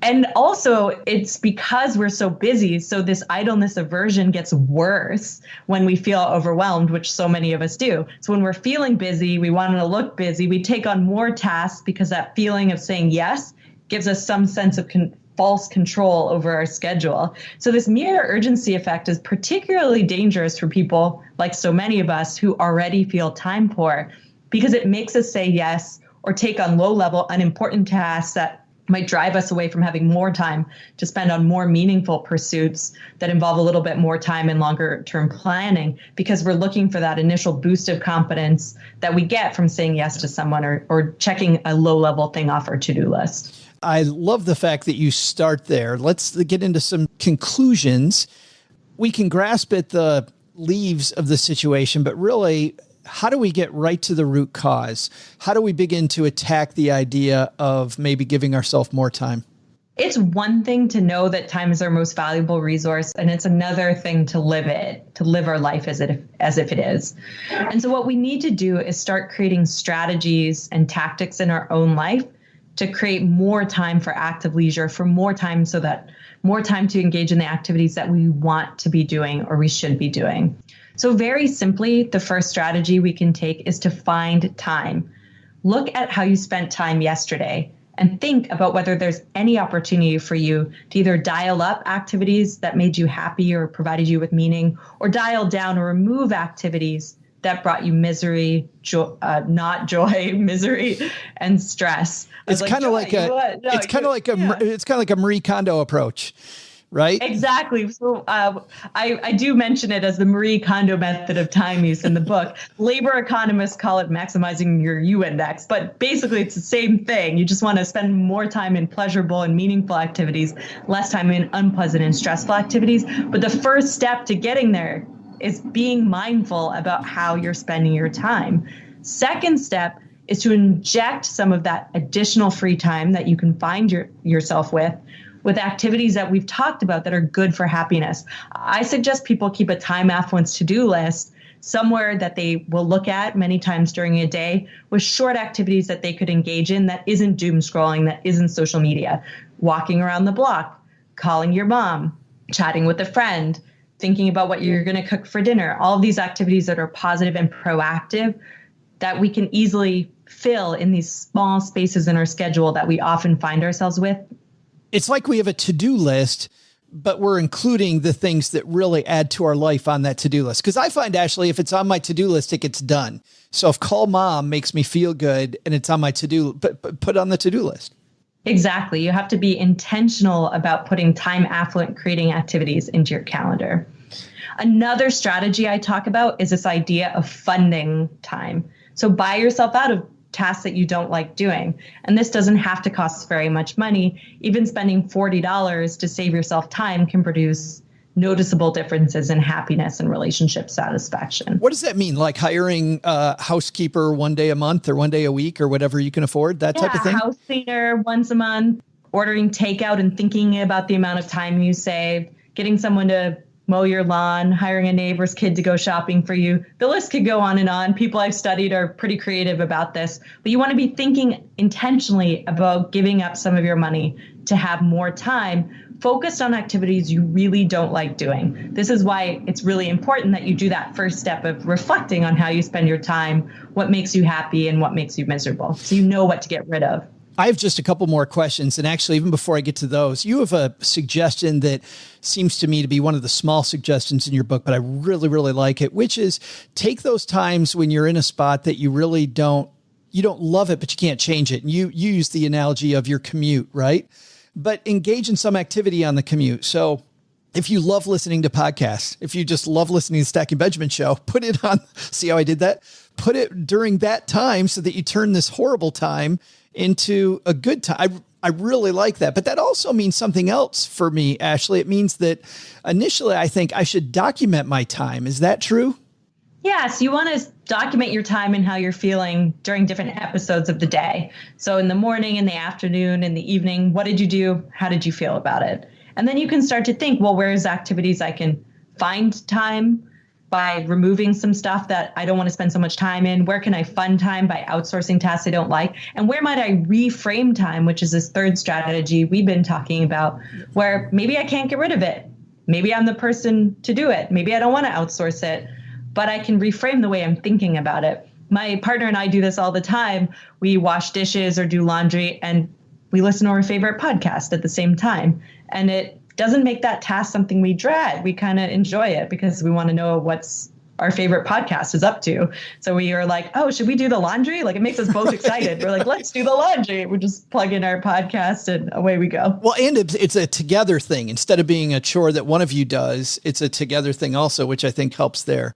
And also, it's because we're so busy. So this idleness aversion gets worse when we feel overwhelmed, which so many of us do. So when we're feeling busy, we want to look busy, we take on more tasks because that feeling of saying yes gives us some sense of false control over our schedule. So this mere urgency effect is particularly dangerous for people like so many of us who already feel time poor, because it makes us say yes or take on low-level, unimportant tasks that might drive us away from having more time to spend on more meaningful pursuits that involve a little bit more time and longer term planning, because we're looking for that initial boost of confidence that we get from saying yes to someone or checking a low level thing off our to-do list. I love the fact that you start there. Let's get into some conclusions. We can grasp at the leaves of the situation, but really, how do we get right to the root cause? How do we begin to attack the idea of maybe giving ourselves more time? It's one thing to know that time is our most valuable resource, and it's another thing to live it, to live our life as if it is. And so what we need to do is start creating strategies and tactics in our own life to create more time for active leisure, for more time so that more time to engage in the activities that we want to be doing or we should be doing. So very simply, the first strategy we can take is to find time. Look at how you spent time yesterday and think about whether there's any opportunity for you to either dial up activities that made you happy or provided you with meaning, or dial down or remove activities that brought you misery, not joy, misery, and stress. It's kind of like a Marie Kondo approach. Right? Exactly. So I do mention it as the Marie Kondo method of time use in the book. Labor economists call it maximizing your U index, but basically it's the same thing. You just want to spend more time in pleasurable and meaningful activities, less time in unpleasant and stressful activities. But the first step to getting there is being mindful about how you're spending your time. Second step is to inject some of that additional free time that you can find yourself with activities that we've talked about that are good for happiness. I suggest people keep a time affluence to-do list somewhere that they will look at many times during a day with short activities that they could engage in that isn't doom scrolling, that isn't social media. Walking around the block, calling your mom, chatting with a friend, thinking about what you're going to cook for dinner. All of these activities that are positive and proactive that we can easily fill in these small spaces in our schedule that we often find ourselves with. It's like we have a to-do list, but we're including the things that really add to our life on that to-do list. Because I find, Ashley, if it's on my to-do list, it gets done. So if call mom makes me feel good and it's on my to-do, but put on the to-do list. Exactly. You have to be intentional about putting time affluent creating activities into your calendar. Another strategy I talk about is this idea of funding time. So buy yourself out of tasks that you don't like doing. And this doesn't have to cost very much money. Even spending $40 to save yourself time can produce noticeable differences in happiness and relationship satisfaction. What does that mean? Like hiring a housekeeper one day a month or one day a week or whatever you can afford, that type of thing? House cleaner once a month, ordering takeout and thinking about the amount of time you save, getting someone to mow your lawn, hiring a neighbor's kid to go shopping for you. The list could go on and on. People I've studied are pretty creative about this, but you want to be thinking intentionally about giving up some of your money to have more time focused on activities you really don't like doing. This is why it's really important that you do that first step of reflecting on how you spend your time, what makes you happy and what makes you miserable, so you know what to get rid of. I have just a couple more questions. And actually, even before I get to those, you have a suggestion that seems to me to be one of the small suggestions in your book, but I really, really like it, which is take those times when you're in a spot that you really don't you don't love it, but you can't change it. And you use the analogy of your commute, right? But engage in some activity on the commute. So if you love listening to podcasts, if you just love listening to the Stacking Benjamin show, put it on. See how I did that? Put it during that time so that you turn this horrible time into a good time. I really like that. But that also means something else for me, Ashley. It means that initially I think I should document my time. Is that true? Yes, you want to document your time and how you're feeling during different episodes of the day. So in the morning, in the afternoon, in the evening, what did you do? How did you feel about it? And then you can start to think, well, where's activities I can find time by removing some stuff that I don't want to spend so much time in? Where can I fund time by outsourcing tasks I don't like? And where might I reframe time, which is this third strategy we've been talking about, where maybe I can't get rid of it. Maybe I'm the person to do it. Maybe I don't want to outsource it, but I can reframe the way I'm thinking about it. My partner and I do this all the time. We wash dishes or do laundry, and we listen to our favorite podcast at the same time. And it doesn't make that task something we dread. We kind of enjoy it because we want to know what's our favorite podcast is up to. So we are like, oh, should we do the laundry? Like, it makes us both excited. We're like, let's do the laundry. We just plug in our podcast and away we go. Well, and it's a together thing. Instead of being a chore that one of you does, it's a together thing also, which I think helps there.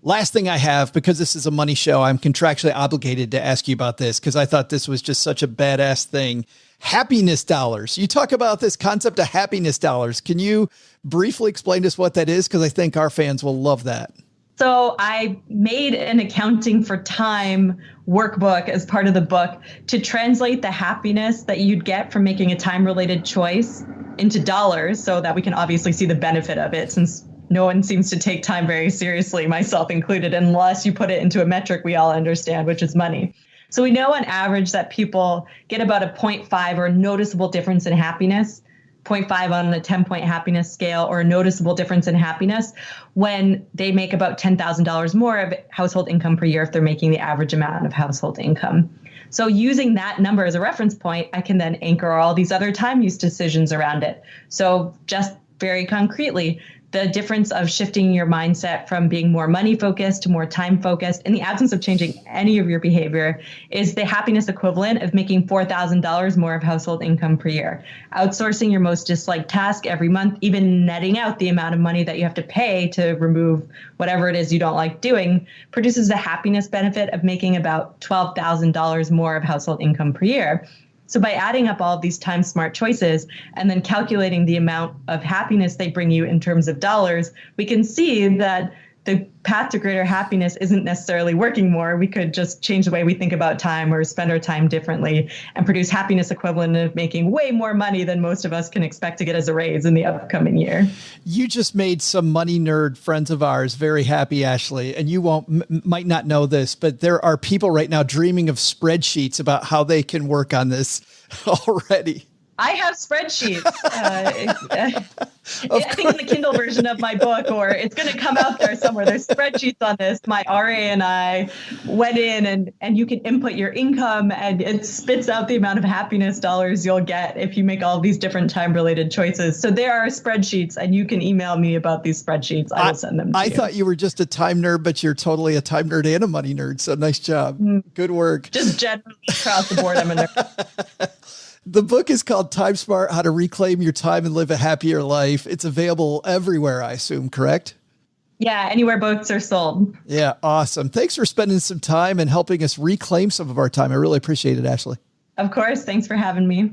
Last thing I have, because this is a money show, I'm contractually obligated to ask you about this because I thought this was just such a badass thing. Happiness dollars. You talk about this concept of happiness dollars. Can you briefly explain to us what that is? Because I think our fans will love that. So I made an accounting for time workbook as part of the book to translate the happiness that you'd get from making a time-related choice into dollars so that we can obviously see the benefit of it, since no one seems to take time very seriously, myself included, unless you put it into a metric we all understand, which is money. So we know on average that people get about a 0.5 or noticeable difference in happiness, 0.5 on a 10-point happiness scale, or a noticeable difference in happiness when they make about $10,000 more of household income per year if they're making the average amount of household income. So using that number as a reference point, I can then anchor all these other time use decisions around it. So just very concretely, the difference of shifting your mindset from being more money focused to more time focused in the absence of changing any of your behavior is the happiness equivalent of making $4,000 more of household income per year. Outsourcing your most disliked task every month, even netting out the amount of money that you have to pay to remove whatever it is you don't like doing, produces the happiness benefit of making about $12,000 more of household income per year. So by adding up all of these time smart choices and then calculating the amount of happiness they bring you in terms of dollars, we can see that the path to greater happiness isn't necessarily working more. We could just change the way we think about time or spend our time differently and produce happiness equivalent of making way more money than most of us can expect to get as a raise in the upcoming year. You just made some money nerd friends of ours very happy, Ashley, and you might not know this, but there are people right now dreaming of spreadsheets about how they can work on this already. I have spreadsheets. I think in the Kindle version of my book, or it's going to come out there somewhere. There's spreadsheets on this. My RA and I went in and you can input your income and it spits out the amount of happiness dollars you'll get if you make all these different time-related choices. So there are spreadsheets and you can email me about these spreadsheets. I will send them to you. I thought you were just a time nerd, but you're totally a time nerd and a money nerd. So nice job. Good work. Just generally across the board, I'm a nerd. The book is called Time Smart, How to Reclaim Your Time and Live a Happier Life. It's available everywhere, I assume, correct? Yeah, anywhere books are sold. Yeah, awesome. Thanks for spending some time and helping us reclaim some of our time. I really appreciate it, Ashley. Of course. Thanks for having me.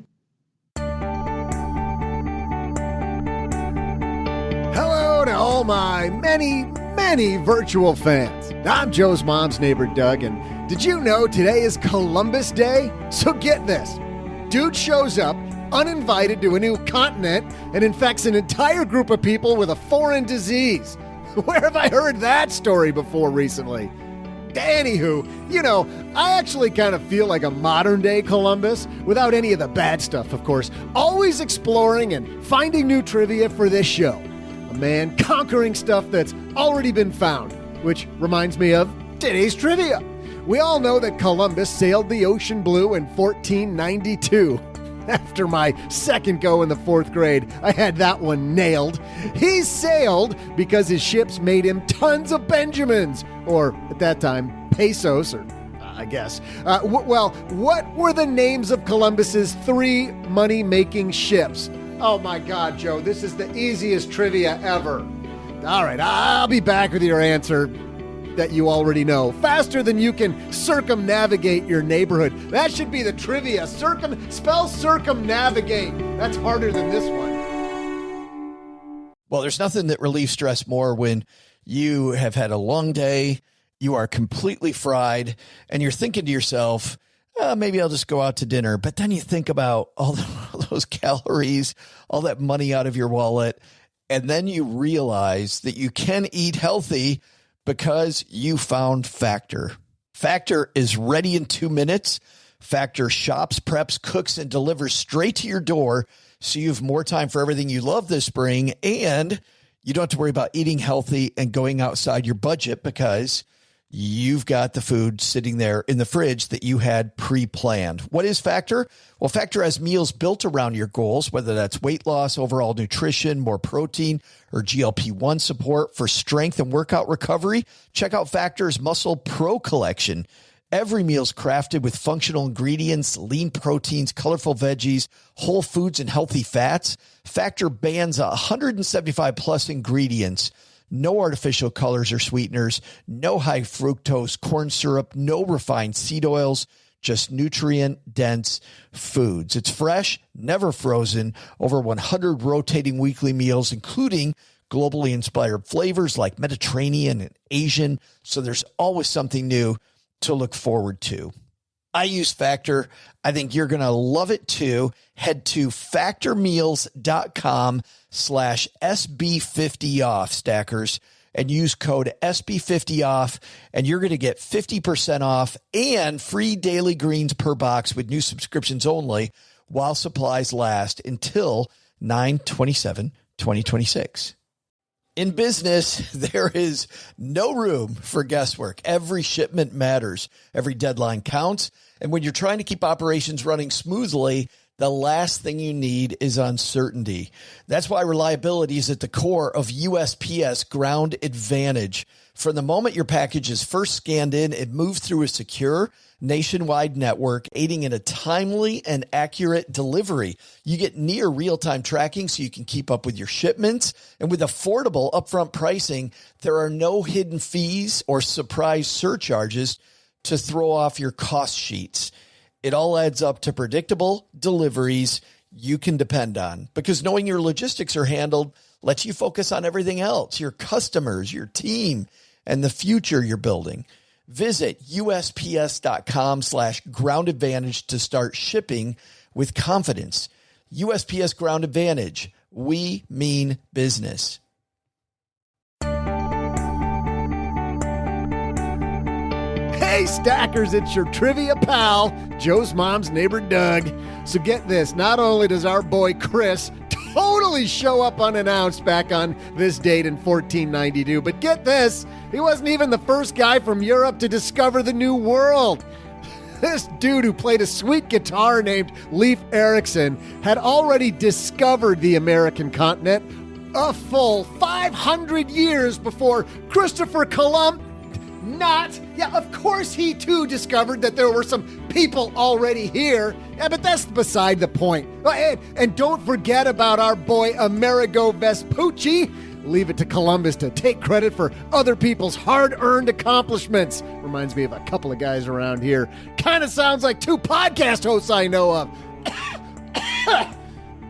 Hello to all my many virtual fans. I'm Joe's mom's neighbor, Doug, and did you know today is Columbus Day? So get this. Dude shows up uninvited to a new continent and infects an entire group of people with a foreign disease. Where have I heard that story before recently? Anywho, I actually kind of feel like a modern-day Columbus, without any of the bad stuff, of course, always exploring and finding new trivia for this show. A man conquering stuff that's already been found, which reminds me of today's trivia. We all know that Columbus sailed the ocean blue in 1492. After my second go in the 4th grade, I had that one nailed. He sailed because his ships made him tons of Benjamins, or at that time, pesos, or I guess. What were the names of Columbus's 3 money-making ships? Oh my God, Joe, this is the easiest trivia ever. All right, I'll be back with your answer that you already know. Faster than you can circumnavigate your neighborhood. That should be the trivia. Spell circumnavigate. That's harder than this one. Well, there's nothing that relieves stress more when you have had a long day, you are completely fried, and you're thinking to yourself, maybe I'll just go out to dinner. But then you think about all those calories, all that money out of your wallet, and then you realize that you can eat healthy because you found Factor. Factor is ready in 2 minutes. Factor shops, preps, cooks, and delivers straight to your door, so you have more time for everything you love this spring, and you don't have to worry about eating healthy and going outside your budget because you've got the food sitting there in the fridge that you had pre-planned. What is Factor? Well, Factor has meals built around your goals, whether that's weight loss, overall nutrition, more protein, or GLP-1 support for strength and workout recovery. Check out Factor's Muscle Pro collection. Every meal's crafted with functional ingredients, lean proteins, colorful veggies, whole foods, and healthy fats. Factor bans 175 plus ingredients. No artificial colors or sweeteners, no high fructose corn syrup, no refined seed oils, just nutrient-dense foods. It's fresh, never frozen, over 100 rotating weekly meals, including globally inspired flavors like Mediterranean and Asian, so there's always something new to look forward to. I use Factor. I think you're going to love it too. Head to factormeals.com/SB50off, stackers, and use code SB50off, and you're going to get 50% off and free daily greens per box with new subscriptions only while supplies last until 9/27/2026. In business, there is no room for guesswork. Every shipment matters. Every deadline counts. And when you're trying to keep operations running smoothly, the last thing you need is uncertainty. That's why reliability is at the core of USPS Ground Advantage. From the moment your package is first scanned in, it moves through a secure nationwide network, aiding in a timely and accurate delivery. You get near real-time tracking so you can keep up with your shipments. And with affordable upfront pricing, there are no hidden fees or surprise surcharges to throw off your cost sheets. It all adds up to predictable deliveries you can depend on, because knowing your logistics are handled lets you focus on everything else, your customers, your team, and the future you're building. Visit USPS.com/Ground Advantage to start shipping with confidence. USPS Ground Advantage. We mean business. Hey, stackers, it's your trivia pal, Joe's mom's neighbor, Doug. So get this, not only does our boy Chris totally show up unannounced back on this date in 1492, but get this, he wasn't even the first guy from Europe to discover the New World. This dude who played a sweet guitar named Leif Erikson had already discovered the American continent a full 500 years before Christopher Columbus. Of course he too discovered that there were some people already here. Yeah, but that's beside the point. And don't forget about our boy Amerigo Vespucci. Leave it to Columbus to take credit for other people's hard-earned accomplishments. Reminds me of a couple of guys around here. Kind of sounds like 2 podcast hosts I know of.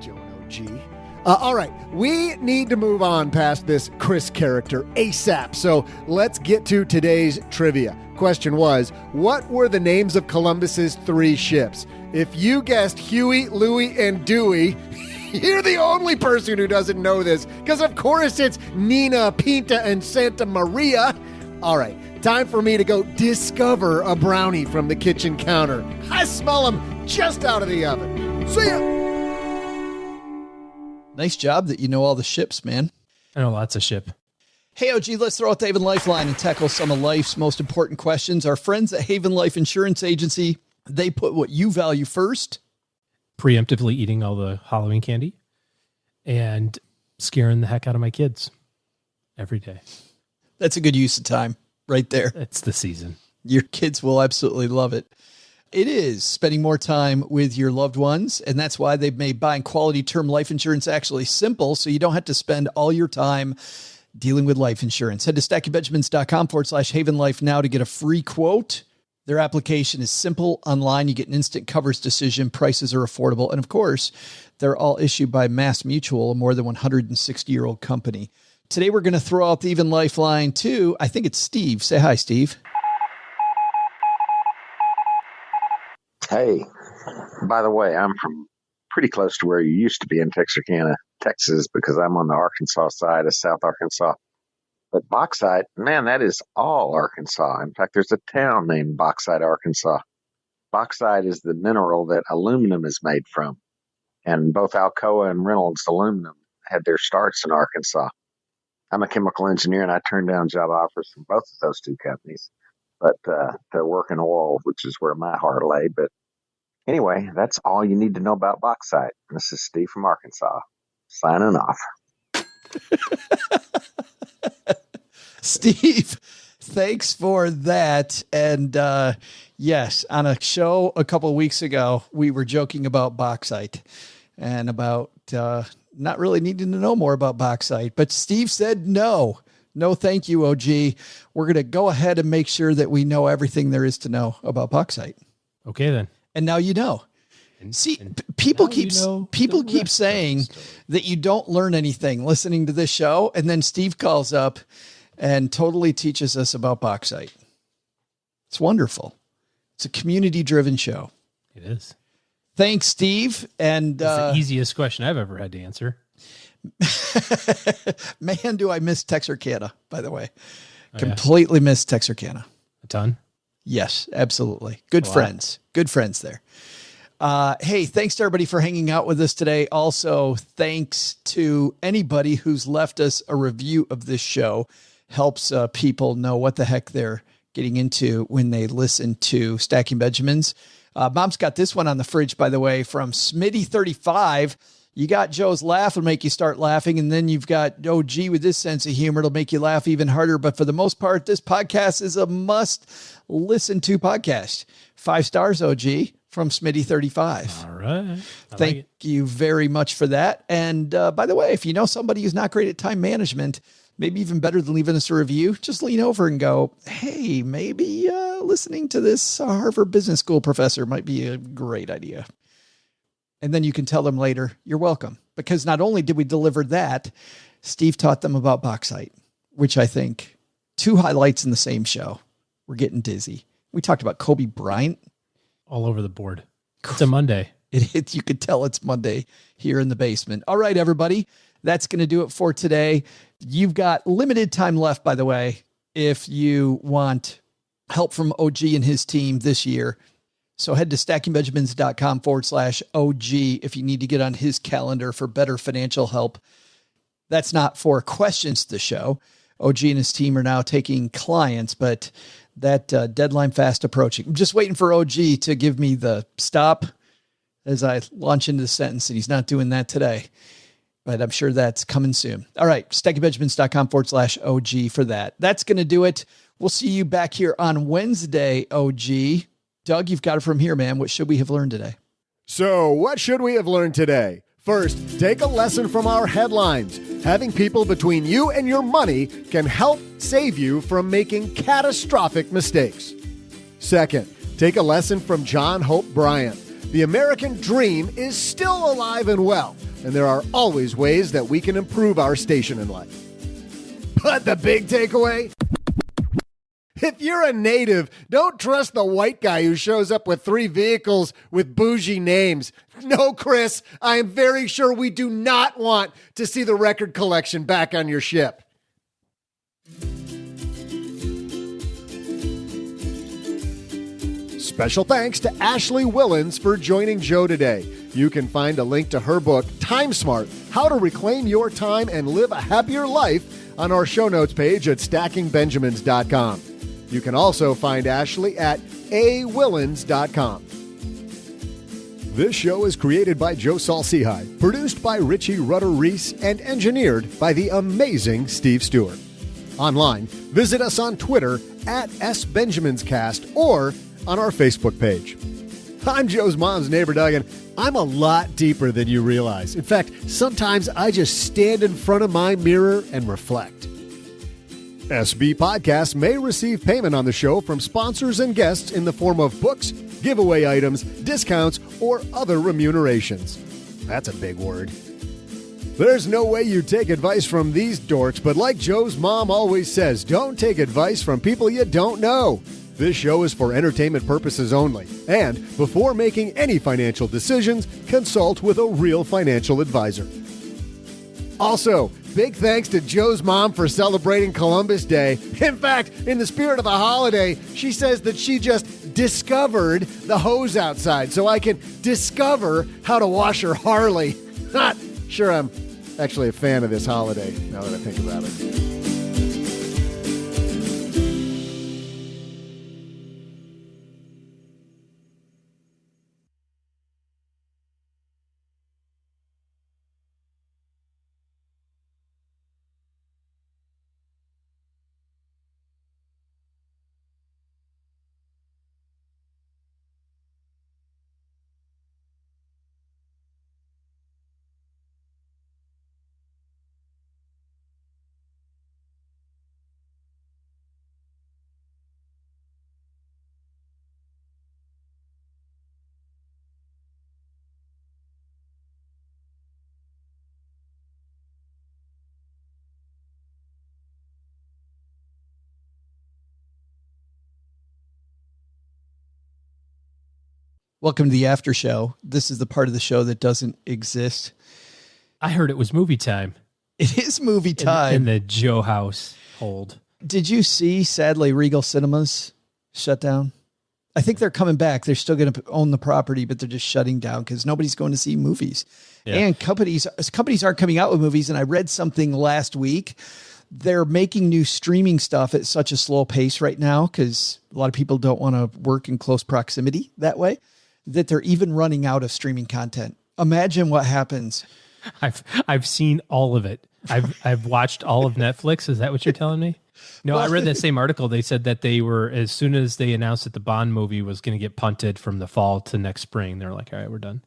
Joe and OG. All right, we need to move on past this Chris character ASAP. So let's get to today's trivia. Question was, what were the names of Columbus's 3 ships? If you guessed Huey, Louie, and Dewey, you're the only person who doesn't know this, because of course it's Nina, Pinta, and Santa Maria. All right, time for me to go discover a brownie from the kitchen counter. I smell them just out of the oven. See ya! Nice job that you know all the ships, man. I know lots of ship. Hey, OG, let's throw out the Haven Lifeline and tackle some of life's most important questions. Our friends at Haven Life Insurance Agency, they put what you value first. Preemptively eating all the Halloween candy and scaring the heck out of my kids every day. That's a good use of time right there. It's the season. Your kids will absolutely love it. It is spending more time with your loved ones, and that's why they've made buying quality term life insurance actually simple, so you don't have to spend all your time dealing with life insurance. Head to stackingbenjamins.com/Haven Life now to get a free quote. Their application is simple, online. You get an instant coverage decision. Prices are affordable. And of course, they're all issued by Mass Mutual, a more than 160-year-old company. Today, we're going to throw out the Even Lifeline to, I think it's Steve. Say hi, Steve. Hey, by the way, I'm from pretty close to where you used to be in Texarkana, Texas, because I'm on the Arkansas side of South Arkansas. But bauxite, man, that is all Arkansas. In fact, there's a town named Bauxite, Arkansas. Bauxite is the mineral that aluminum is made from. And both Alcoa and Reynolds Aluminum had their starts in Arkansas. I'm a chemical engineer, and I turned down job offers from both of those two companies. But to work in oil, which is where my heart lay. But anyway, that's all you need to know about bauxite. This is Steve from Arkansas, signing off. Steve, thanks for that. And yes, on a show a couple of weeks ago, we were joking about bauxite and about not really needing to know more about bauxite. But Steve said no. No, thank you, OG. We're going to go ahead and make sure that we know everything there is to know about bauxite. Okay, then. And now you know. See, people keep saying that you don't learn anything listening to this show, and then Steve calls up and totally teaches us about bauxite. It's wonderful. It's a community-driven show. It is. Thanks, Steve. And it's the easiest question I've ever had to answer. Man, do I miss Texarkana, by the way. Completely miss Texarkana. A ton? Yes, absolutely. Good friends. Good friends there. Hey, thanks to everybody for hanging out with us today. Also, thanks to anybody who's left us a review of this show. Helps people know what the heck they're getting into when they listen to Stacking Benjamins. Mom's got this one on the fridge, by the way, from Smitty35. You got Joe's laugh will make you start laughing. And then you've got OG with this sense of humor. It'll make you laugh even harder. But for the most part, this podcast is a must listen to podcast. 5 stars, OG, from Smitty35. All right. Thank you very much for that. And by the way, if you know somebody who's not great at time management, maybe even better than leaving us a review, just lean over and go, hey, maybe listening to this Harvard Business School professor might be a great idea. And then you can tell them later, you're welcome. Because not only did we deliver that, Steve taught them about bauxite, which I think 2 highlights in the same show. We're getting dizzy. We talked about Kobe Bryant. All over the board. It's a Monday. You could tell it's Monday here in the basement. All right, everybody. That's going to do it for today. You've got limited time left, by the way, if you want help from OG and his team this year. So head to stackingbenjamins.com/OG if you need to get on his calendar for better financial help. That's not for questions to the show. OG and his team are now taking clients, but that deadline fast approaching. I'm just waiting for OG to give me the stop as I launch into the sentence, and he's not doing that today. But I'm sure that's coming soon. All right, stackingbenjamins.com/OG for that. That's going to do it. We'll see you back here on Wednesday, OG. Doug, you've got it from here, man. What should we have learned today? So, what should we have learned today? First, take a lesson from our headlines. Having people between you and your money can help save you from making catastrophic mistakes. Second, take a lesson from John Hope Bryant. The American dream is still alive and well, and there are always ways that we can improve our station in life. But the big takeaway? If you're a native, don't trust the white guy who shows up with 3 vehicles with bougie names. No, Chris, I am very sure we do not want to see the record collection back on your ship. Special thanks to Ashley Whillans for joining Joe today. You can find a link to her book, Time Smart, How to Reclaim Your Time and Live a Happier Life, on our show notes page at stackingbenjamins.com. You can also find Ashley at awillans.com. This show is created by Joe Salcihai, produced by Richie Rutter-Reese, and engineered by the amazing Steve Stewart. Online, visit us on Twitter at SBenjaminsCast or on our Facebook page. I'm Joe's mom's neighbor, Doug, and I'm a lot deeper than you realize. In fact, sometimes I just stand in front of my mirror and reflect. SB Podcasts may receive payment on the show from sponsors and guests in the form of books, giveaway items, discounts, or other remunerations. That's a big word. There's no way you take advice from these dorks, but like Joe's mom always says, don't take advice from people you don't know. This show is for entertainment purposes only, and before making any financial decisions, consult with a real financial advisor. Also, big thanks to Joe's mom for celebrating Columbus Day. In fact, in the spirit of the holiday, she says that she just discovered the hose outside so I can discover how to wash her Harley. Not sure I'm actually a fan of this holiday, now that I think about it. Welcome to the after show. This is the part of the show that doesn't exist. I heard it was movie time. It is movie time. In the Joe household. Did you see, sadly, Regal Cinemas shut down? I think they're coming back. They're still going to own the property, but they're just shutting down because nobody's going to see movies. Yeah. And companies aren't coming out with movies. And I read something last week. They're making new streaming stuff at such a slow pace right now because a lot of people don't want to work in close proximity that way, that they're even running out of streaming content. Imagine what happens. I've seen all of it. I've watched all of Netflix. Is that what you're telling me? No, I read that same article. They said that they were, as soon as they announced that the Bond movie was going to get punted from the fall to next spring, they're like, all right, we're done.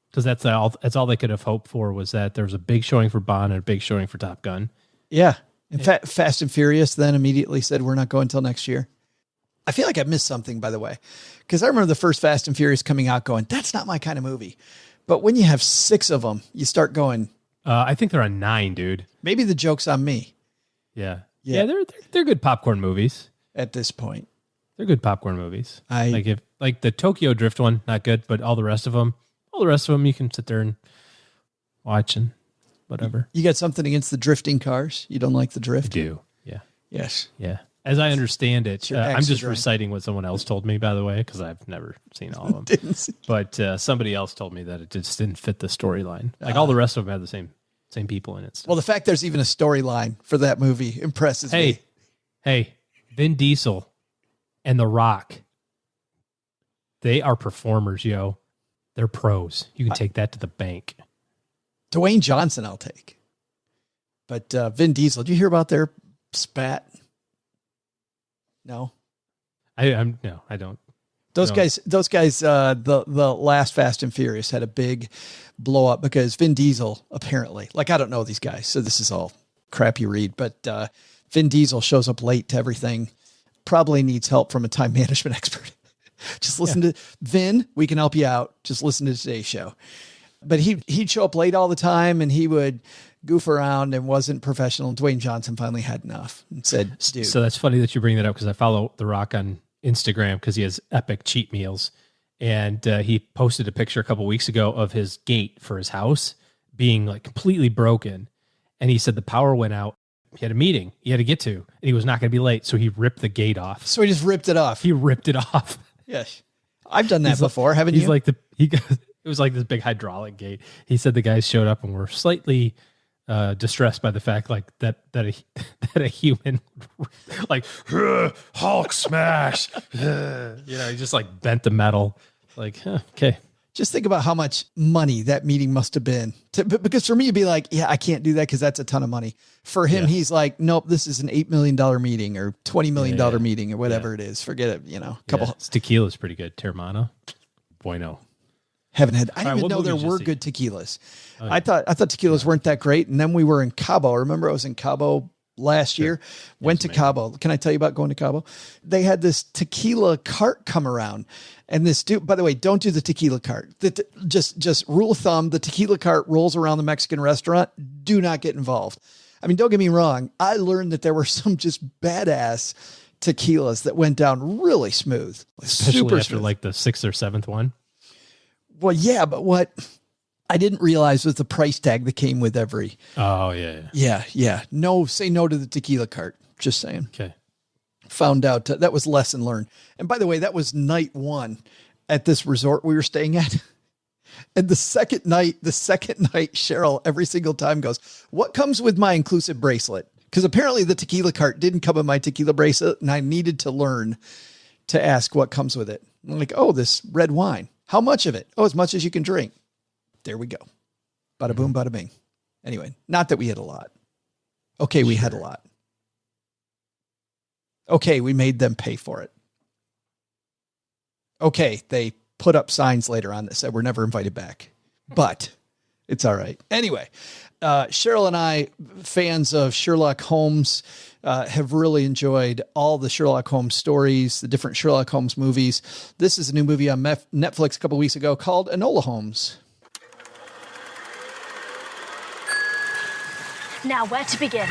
Because that's all they could have hoped for, was that there was a big showing for Bond and a big showing for Top Gun. Yeah. In fact, Fast and Furious then immediately said, we're not going until next year. I feel like I missed something, by the way, because I remember the first Fast and Furious coming out going, that's not my kind of movie. But when you have 6 of them, you start going. I think they're on 9, dude. Maybe the joke's on me. Yeah. They're good popcorn movies. At this point. They're good popcorn movies. Like the Tokyo Drift one, not good, but all the rest of them you can sit there and watch and whatever. You got something against the drifting cars? You don't like the drift? I do. Yeah. Yes. Yeah. As I understand it, I'm just reciting what someone else told me, by the way, because I've never seen all of them. But somebody else told me that it just didn't fit the storyline. Like all the rest of them have the same people in it. Well, the fact there's even a storyline for that movie impresses me. Hey, Vin Diesel and The Rock, they are performers, yo. They're pros. You can take that to the bank. Dwayne Johnson, I'll take. But Vin Diesel, did you hear about their spat? No, I don't. Those guys, the last Fast and Furious had a big blow up because Vin Diesel apparently, like, I don't know these guys, so this is all crap you read, but Vin Diesel shows up late to everything, probably needs help from a time management expert. Just listen to Vin. We can help you out. Just listen to today's show. But he'd show up late all the time and he would goof around and wasn't professional. And Dwayne Johnson finally had enough and said, dude. So that's funny that you bring that up because I follow The Rock on Instagram because he has epic cheat meals. And he posted a picture a couple weeks ago of his gate for his house being like completely broken. And he said the power went out. He had a meeting he had to get to and he was not going to be late. So he ripped the gate off. So he just ripped it off. He ripped it off. Yes. I've done that before. Haven't you? He's like it was like this big hydraulic gate. He said the guys showed up and were slightly distressed by the fact like that a human like Hulk smash, he just like bent the metal. Like, okay. Just think about how much money that meeting must have been. Because for me, it'd be like, yeah, I can't do that because that's a ton of money. For him, he's like, nope, this is an $8 million meeting or $20 million meeting or whatever it is. Forget it. You know, tequila's pretty good. Teremana. Bueno. Haven't had. I didn't even know there were good tequilas. Oh, yeah. I thought tequilas weren't that great. And then we were in Cabo. I remember I was in Cabo last year. Went to Cabo. Can I tell you about going to Cabo? They had this tequila cart come around. And this dude, by the way, don't do the tequila cart. Just rule of thumb, the tequila cart rolls around the Mexican restaurant. Do not get involved. I mean, don't get me wrong. I learned that there were some just badass tequilas that went down really smooth. Especially super after smooth. Like the 6th or 7th one. Well, yeah, but what I didn't realize was the price tag that came with every. Oh, yeah. Yeah. No, say no to the tequila cart. Just saying. Okay. Found out that was lesson learned. And by the way, that was night 1 at this resort we were staying at. And the second night, Cheryl every single time goes, what comes with my inclusive bracelet? Because apparently the tequila cart didn't come with my tequila bracelet. And I needed to learn to ask what comes with it. I'm like, oh, this red wine. How much of it? Oh, as much as you can drink. There we go. Bada boom, bada bing. Anyway, not that we had a lot. Okay, we had a lot. Okay, we made them pay for it. Okay, they put up signs later on that said we're never invited back. But it's all right. Anyway, Cheryl and I, fans of Sherlock Holmes, have really enjoyed all the Sherlock Holmes stories, the different Sherlock Holmes movies. This is a new movie on Netflix a couple weeks ago called Enola Holmes. Now, where to begin?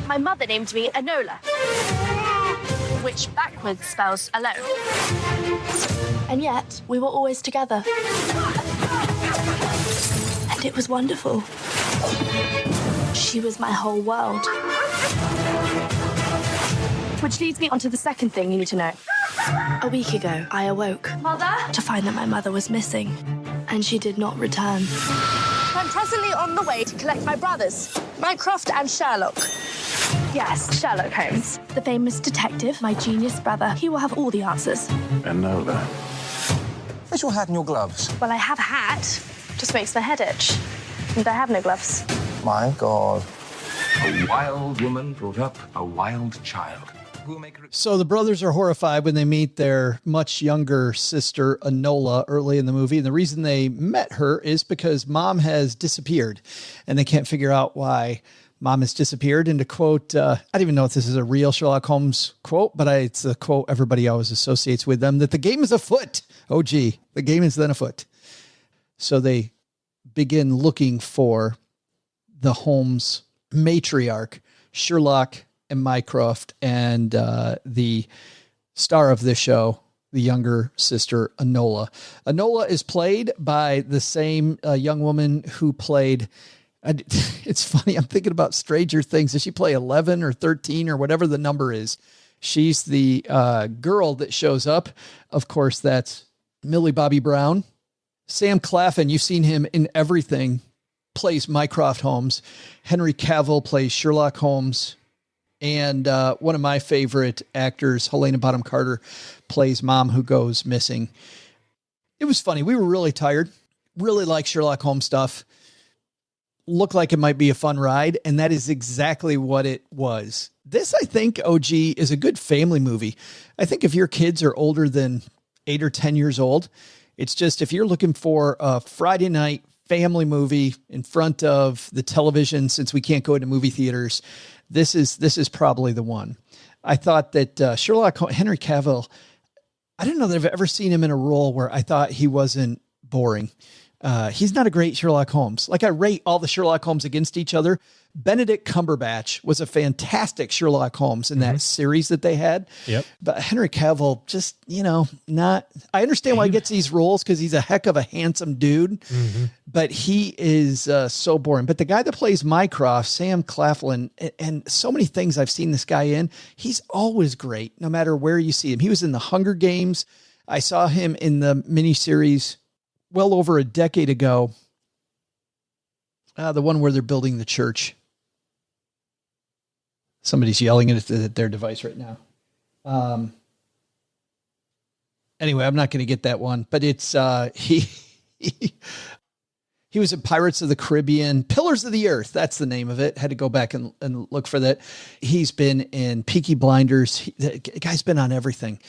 My mother named me Enola, which backwards spells alone. And yet, we were always together. And it was wonderful. She was my whole world. Which leads me on to the second thing you need to know. A week ago, I awoke. Mother? To find that my mother was missing, and she did not return. I'm presently on the way to collect my brothers, Mycroft and Sherlock. Yes, Sherlock Holmes. The famous detective, my genius brother. He will have all the answers. Enola. Where's your hat and your gloves? Well, I have a hat. Just makes my head itch. And I have no gloves. My God. A wild woman brought up a wild child. So the brothers are horrified when they meet their much younger sister, Enola, early in the movie. And the reason they met her is because mom has disappeared and they can't figure out why mom has disappeared. And to quote, I don't even know if this is a real Sherlock Holmes quote, but it's a quote everybody always associates with them, that the game is afoot. Oh, gee, the game is then afoot. So they begin looking for the Holmes matriarch, Sherlock and Mycroft, and the star of this show, the younger sister, Enola. Enola is played by the same young woman who played, it's funny, I'm thinking about Stranger Things. Does she play 11 or 13 or whatever the number is? She's the girl that shows up. Of course, that's Millie Bobby Brown. Sam Claflin, you've seen him in everything, plays Mycroft Holmes. Henry Cavill plays Sherlock Holmes. And one of my favorite actors, Helena Bonham Carter, plays mom who goes missing. It was funny. We were really tired. Really like Sherlock Holmes stuff. Looked like it might be a fun ride. And that is exactly what it was. This, I think, OG, is a good family movie. I think if your kids are older than 8 or 10 years old, it's just, if you're looking for a Friday night family movie in front of the television, since we can't go into movie theaters, this is probably the one. I thought that Henry Cavill, I don't know that I've ever seen him in a role where I thought he wasn't boring. He's not a great Sherlock Holmes. Like, I rate all the Sherlock Holmes against each other. Benedict Cumberbatch was a fantastic Sherlock Holmes in that series that they had. Yep. But Henry Cavill just, not, I understand why he gets these roles because he's a heck of a handsome dude, but he is so boring. But the guy that plays Mycroft, Sam Claflin, and so many things I've seen this guy in, he's always great, no matter where you see him. He was in the Hunger Games. I saw him in the miniseries well over a decade ago. The one where they're building the church. Somebody's yelling at their device right now. Anyway, I'm not going to get that one, but it's he was in Pirates of the Caribbean, Pillars of the Earth. That's the name of it. Had to go back and look for that. He's been in Peaky Blinders. The guy's been on everything,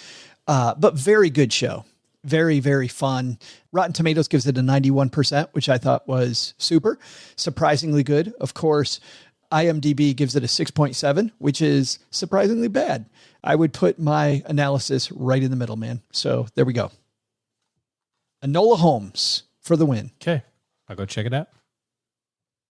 but very good show. Very, very fun. Rotten Tomatoes gives it a 91%, which I thought was super. Surprisingly good. Of course, IMDb gives it a 6.7, which is surprisingly bad. I would put my analysis right in the middle, man. So there we go. Enola Holmes for the win. Okay. I'll go check it out.